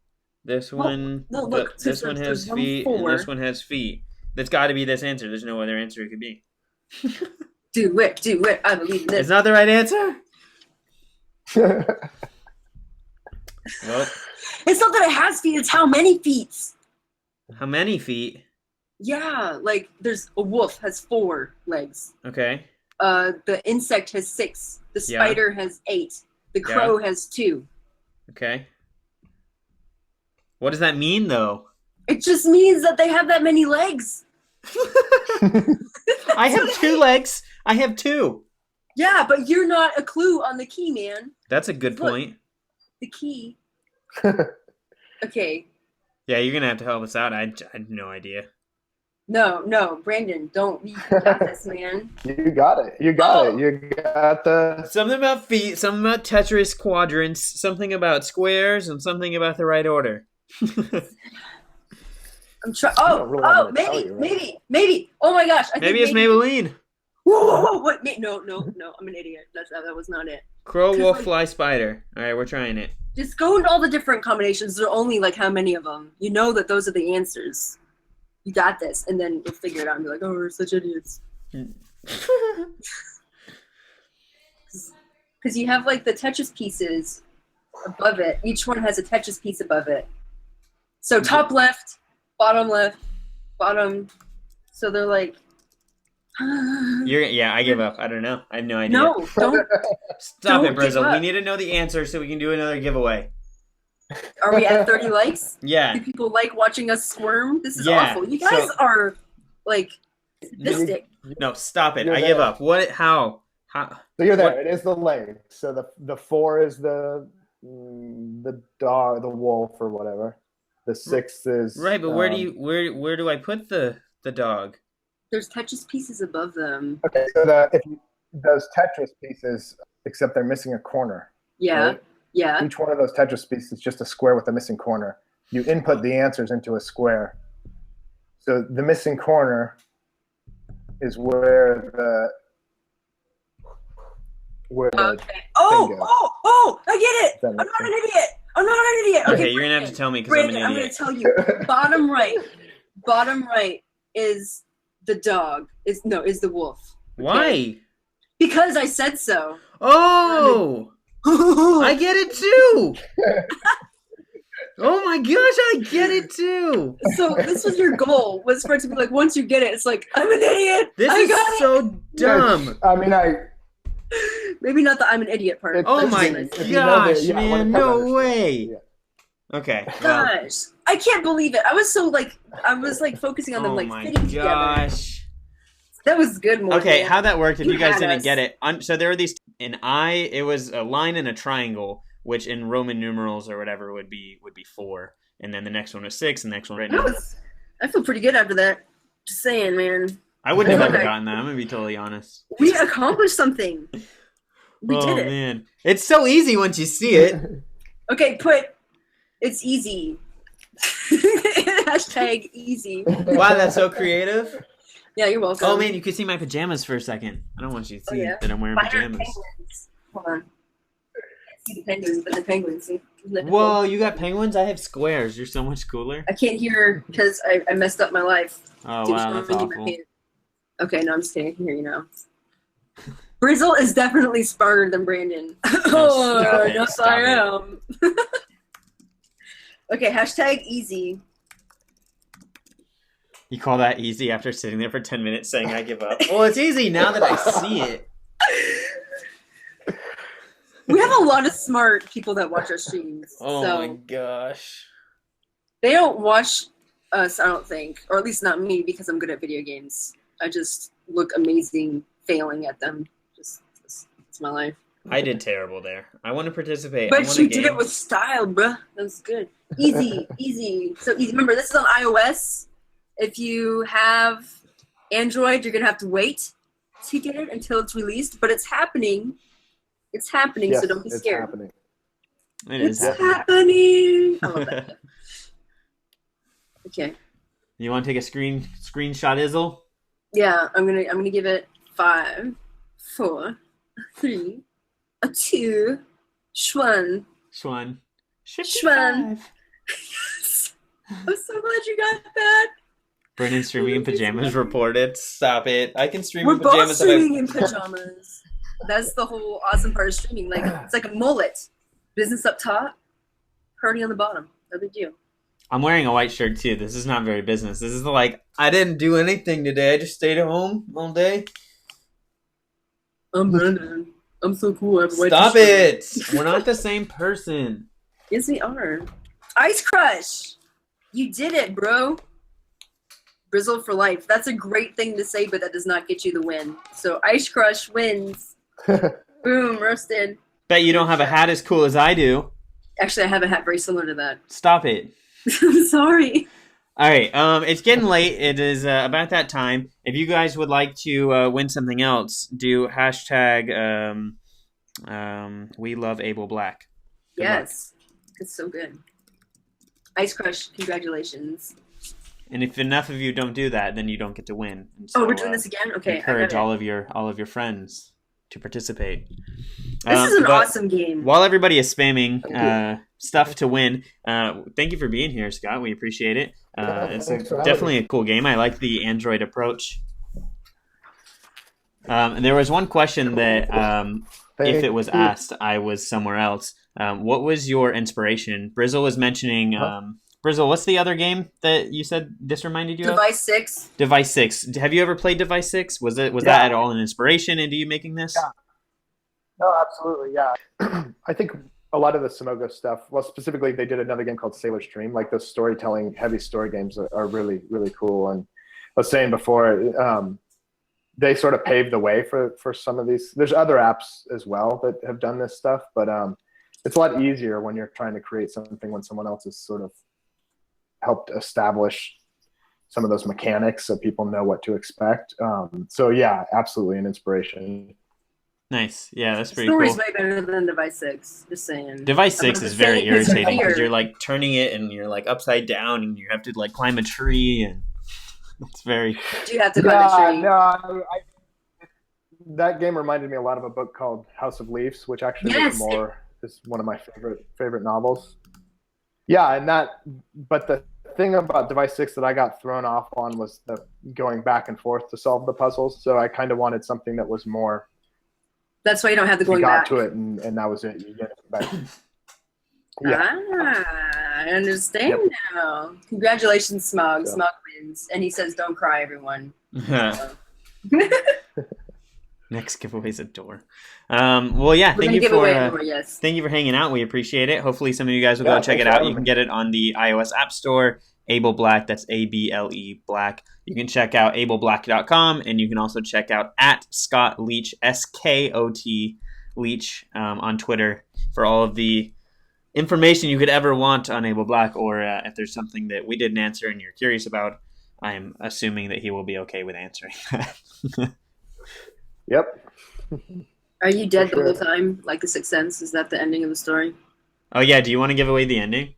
This one. No, look. This one has feet. And this one has feet. That's got to be this answer. There's no other answer it could be. Do it. I believe in this. It's not the right answer. Nope. It's not that it has feet. It's how many feet. How many feet? Yeah, like there's a wolf has 4 legs. Okay. The insect has 6. The spider has 8. The crow has 2. Okay. What does that mean, though? It just means that they have that many legs. I have 2 legs. I have 2. Yeah, but you're not a clue on the key, man. That's a good point. The key. Okay. Yeah, you're gonna have to help us out. I had no idea. No, Brandon, don't. You got this, man. You got it. You got it. You got the... Something about feet, something about Tetris quadrants, something about squares, and something about the right order. I'm trying. Oh, maybe. Oh my gosh. Maybe it's Maybelline. Whoa, what? No, I'm an idiot. That was not it. Crow, wolf, fly, spider. All right, we're trying it. Just go into all the different combinations. There are only like how many of them? You know that those are the answers. You got this, and then you'll figure it out and be like, oh, we're such idiots. Because you have like the Tetris pieces above it. Each one has a Tetris piece above it. So top left, bottom. So they're like. Yeah, I give up. I don't know. I have no idea. No, don't. Stop it, Brizzle. We need to know the answer so we can do another giveaway. Are we at 30 likes? Yeah. Do people like watching us squirm? This is awful. You guys are like sadistic. No, stop it. I give up. What? How? So you're there. It is the leg. So the 4 is the dog, the wolf, or whatever. The 6 is right. But where do I put the dog? There's Tetris pieces above them. Okay, so those Tetris pieces, except they're missing a corner. Yeah. Right? Yeah. Each one of those Tetris pieces is just a square with a missing corner. You input the answers into a square. So the missing corner is where the okay. Oh! I get it. I'm not an idiot. Okay, you're gonna have to tell me because I'm an idiot. I'm gonna tell you. Bottom right is the dog. Is the wolf. Okay? Why? Because I said so. Oh. I get it too. Oh my gosh, I get it too. So this was your goal, was for it to be like, once you get it, it's like, I'm an idiot. This is so dumb. I mean, maybe not the I'm an idiot part. Oh my gosh, man, no way. Yeah. Okay. Well. Gosh, I can't believe it. I was focusing on them like fitting together. Oh my gosh. That was good, Morgan. Okay, how that worked, if you guys didn't get it. So there were these, it was a line and a triangle, which in Roman numerals or whatever would be 4. And then the next one was 6, and the next one right now. I feel pretty good after that. Just saying, man. I wouldn't have ever gotten that, I'm going to be totally honest. We accomplished something. We did it. Oh, man. It's so easy once you see it. Okay, it's easy. Hashtag easy. Wow, that's so creative. Yeah, you're welcome. Oh, man, you could see my pajamas for a second. I don't want you to see that I'm wearing pajamas. Penguins. Hold on. I see the penguins, but the penguins. See? Whoa, cool? You got penguins? I have squares. You're so much cooler. I can't hear because I messed up my life. Oh, wow, that's awful. Okay, no, I'm just kidding. I can hear you now. Brizzle is definitely smarter than Brandon. Yes, I am. Okay, hashtag easy. You call that easy after sitting there for 10 minutes saying I give up? Well, it's easy now that I see it. We have a lot of smart people that watch our streams. Oh my gosh. They don't watch us, I don't think. Or at least not me, because I'm good at video games. I just look amazing failing at them. It's my life. I did terrible there. I want to participate. But you did it with style, bruh. That was good. Easy. So easy. Remember, this is on iOS. If you have Android, you're going to have to wait to get it until it's released. But it's happening. It's happening, yes, so don't be scared. Happening. It's happening. I love that. Okay. You want to take a screenshot, Izzle? Yeah, I'm gonna give it 5, 4, 3, 2, Schwan. Schwan. Yes. I'm so glad you got that. Brandon streaming in pajamas reported. Stop it. I can stream We're in pajamas. Both streaming in pajamas. That's the whole awesome part of streaming. Like, it's like a mullet. Business up top, party on the bottom. No big deal. I'm wearing a white shirt too. This is not very business. This is like, I didn't do anything today. I just stayed at home all day. I'm Brandon. I'm so cool. I have a white Stop shirt. it. We're not the same person. Yes, we are. Ice Crush. You did it, bro. Brizzle for life. That's a great thing to say, but that does not get you the win. So Ice Crush wins. Boom, roasted. Bet you don't have a hat as cool as I do. Actually, I have a hat very similar to that. Stop it. I'm sorry. All right. It's getting late. It is about that time. If you guys would like to win something else, do hashtag we love Abel Black. Good luck. Yes, it's so good. Ice Crush, congratulations. And if enough of you don't do that, then you don't get to win. And so, Oh, we're doing this again? Okay. Encourage all of your friends to participate. This is an awesome game. While everybody is spamming stuff to win, thank you for being here, Scott. We appreciate it. It's definitely a cool game. I like the Android approach. There was one question that, if it was asked, I was somewhere else. What was your inspiration? Brizzle was mentioning. Brizzle, what's the other game that you said this reminded you Device 6. Device 6. Have you ever played Device 6? Was that at all an inspiration into you making this? Yeah. No, absolutely, yeah. I think a lot of the Simogo stuff, well, specifically, they did another game called Sailor Stream. Like those storytelling, heavy story games are really, really cool. And I was saying before, they sort of paved the way for some of these. There's other apps as well that have done this stuff, but it's a lot easier when you're trying to create something when someone else has sort of helped establish some of those mechanics so people know what to expect. So yeah, absolutely an inspiration. Nice. Yeah, that's pretty Story's cool. way better than Device 6. Just saying. Device 6 is very irritating because you're like turning it and you're like upside down and you have to like climb a tree and it's very. You have to climb a tree. No, that game reminded me a lot of a book called House of Leaves, which actually is one of my favorite novels. Yeah, but the thing about Device 6 that I got thrown off on was the going back and forth to solve the puzzles. So I kind of wanted something that was more. That's why you don't have to go back. You got to it, and that was it. You get it back. Yeah. I understand now. Congratulations, Smog. Smog wins. And he says, don't cry, everyone. Next giveaway's a door. Well, yeah, thank you for hanging out. We appreciate it. Hopefully some of you guys will go check it out. You can get it on the iOS App Store. Able Black, that's ABLE Black. You can check out ableblack.com, and you can also check out at Skot Leach, SKOT Leach, on Twitter for all of the information you could ever want on Able Black, or if there's something that we didn't answer and you're curious about, I'm assuming that he will be okay with answering that. Yep. Are you dead the whole time, like The Sixth Sense? Is that the ending of the story? Oh, yeah. Do you want to give away the ending?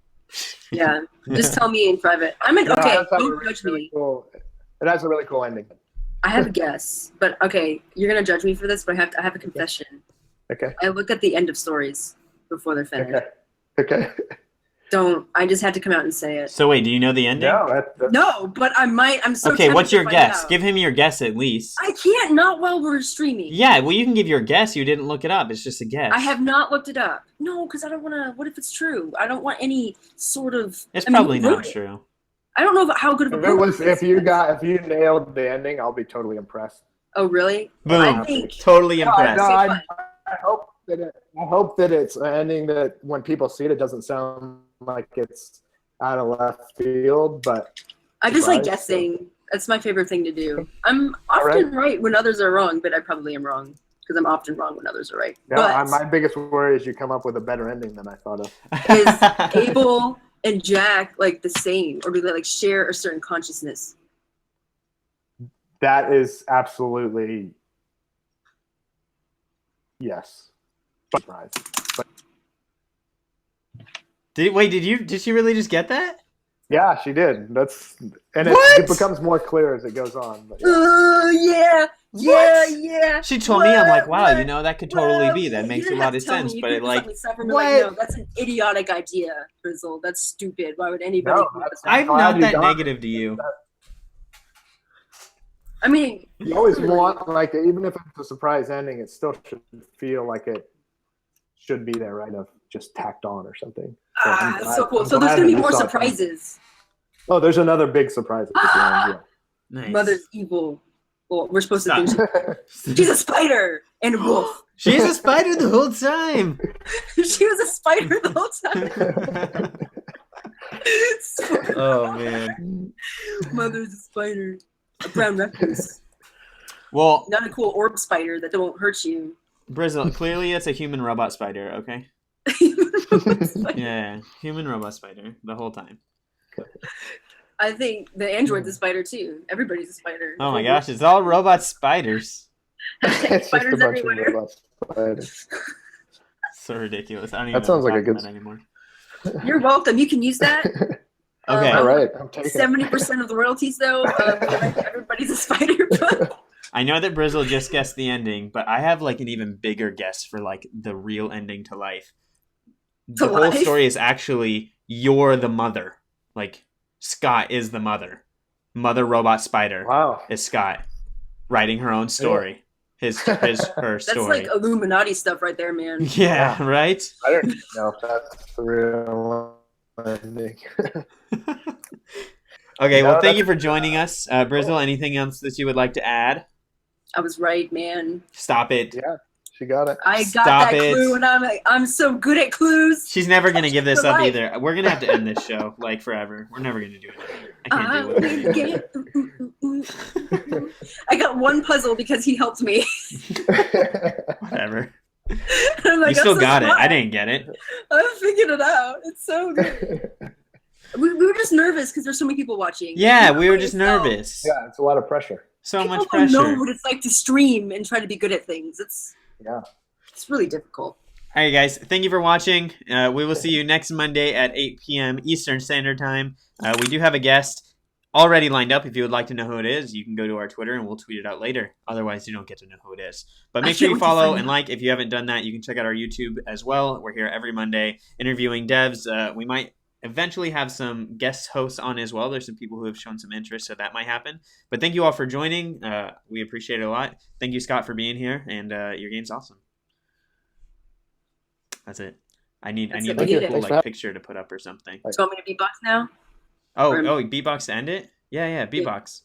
Yeah. Just tell me in private. Okay, don't judge me. Cool. It has a really cool ending. I have a guess, but okay, you're going to judge me for this, but I have a confession. Okay. I look at the end of stories before they're finished. Okay. I just had to come out and say it. So wait, do you know the ending? No, but I'm so okay, what's your guess? Give him your guess at least. I can't, not while we're streaming. Yeah, well, you can give your guess. You didn't look it up. It's just a guess. I have not looked it up. No, because I don't want to. What if it's true? I don't want any sort of. It's probably not true. I don't know how good of a book if you nailed the ending, I'll be totally impressed. Oh, really? Boom. I think totally impressed. I hope that it's an ending that when people see it, it doesn't sound like it's out of left field, but I just like guessing. That's my favorite thing to do. I'm often right when others are wrong, but I probably am wrong because I'm often wrong when others are right. Yeah, my biggest worry is you come up with a better ending than I thought of. Is Abel and Jack like the same, or do they like share a certain consciousness? That is absolutely yes. Surprise. Did she really just get that? Yeah, she did. It becomes more clear as it goes on. But yeah. She told me, I'm like, wow, that could totally be. That makes a lot of sense. But it like, no, that's an idiotic idea, Frizzle. That's stupid. Why would anybody? I'm not that negative to you. I mean, you always want even if it's a surprise ending, it still should feel like it should be there, right? Of just tacked on or something. That's so cool. So there's gonna be more surprises. Oh, there's another big surprise at the end. Yeah. Nice. Mother's evil. Well, we're supposed to think she's a spider and a wolf. She's a spider the whole time. She was a spider the whole time. Oh man. Mother's a spider. A brown recluse. Well, not a cool orb spider that don't hurt you. Brizzle, clearly it's a human robot spider, okay? Human robot spider. Yeah, human robot spider the whole time. I think the android's a spider too. Everybody's a spider. Oh my gosh, it's all robot spiders. It's just a Spiders bunch everywhere. of robot spiders. So ridiculous. I don't even That know sounds what like a to good. talk about anymore. You're welcome. You can use that. Okay. All right, I'm taking 70% of the royalties, though. Everybody's a spider. I know that Brizzle just guessed the ending, but I have like an even bigger guess for like the real ending to life. The whole story is actually you're the mother. Like Skot is the mother. Mother robot spider is Skot writing her own story. Her story. That's like Illuminati stuff right there, man. Yeah, right? I don't even know if that's the real ending. Okay, well, thank you for joining us. Brizzle, anything else that you would like to add? I was right, man. Stop it. Yeah, she got it. I got that clue, and I'm so good at clues. She's never going to give this up either. We're going to have to end this show, like, forever. We're never going to do it again. I can't do it. I got one puzzle because he helped me. Whatever. Like, you still got it. I didn't get it. I figured it out. It's so good. We were just nervous because there's so many people watching. Yeah, we were just nervous. Yeah, it's a lot of pressure. So people much pressure. Know what it's like to stream and try to be good at things. It's really difficult. All right, guys. Thank you for watching. We will see you next Monday at 8 p.m. Eastern Standard Time. We do have a guest already lined up. If you would like to know who it is, you can go to our Twitter and we'll tweet it out later. Otherwise, you don't get to know who it is. But make sure you follow and like. If you haven't done that, you can check out our YouTube as well. We're here every Monday interviewing devs. We might eventually have some guest hosts on as well. There's some people who have shown some interest, so that might happen. But thank you all for joining. We appreciate it a lot. Thank you, Skot, for being here, and your game's awesome. That's it. I need like a cool like picture to put up or something. Do you want me to beatbox now? Oh, beatbox to end it? Yeah, beatbox.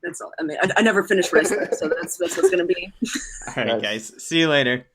That's all. I mean, I never finished wrestling, so that's what it's going to be. All right, guys. See you later.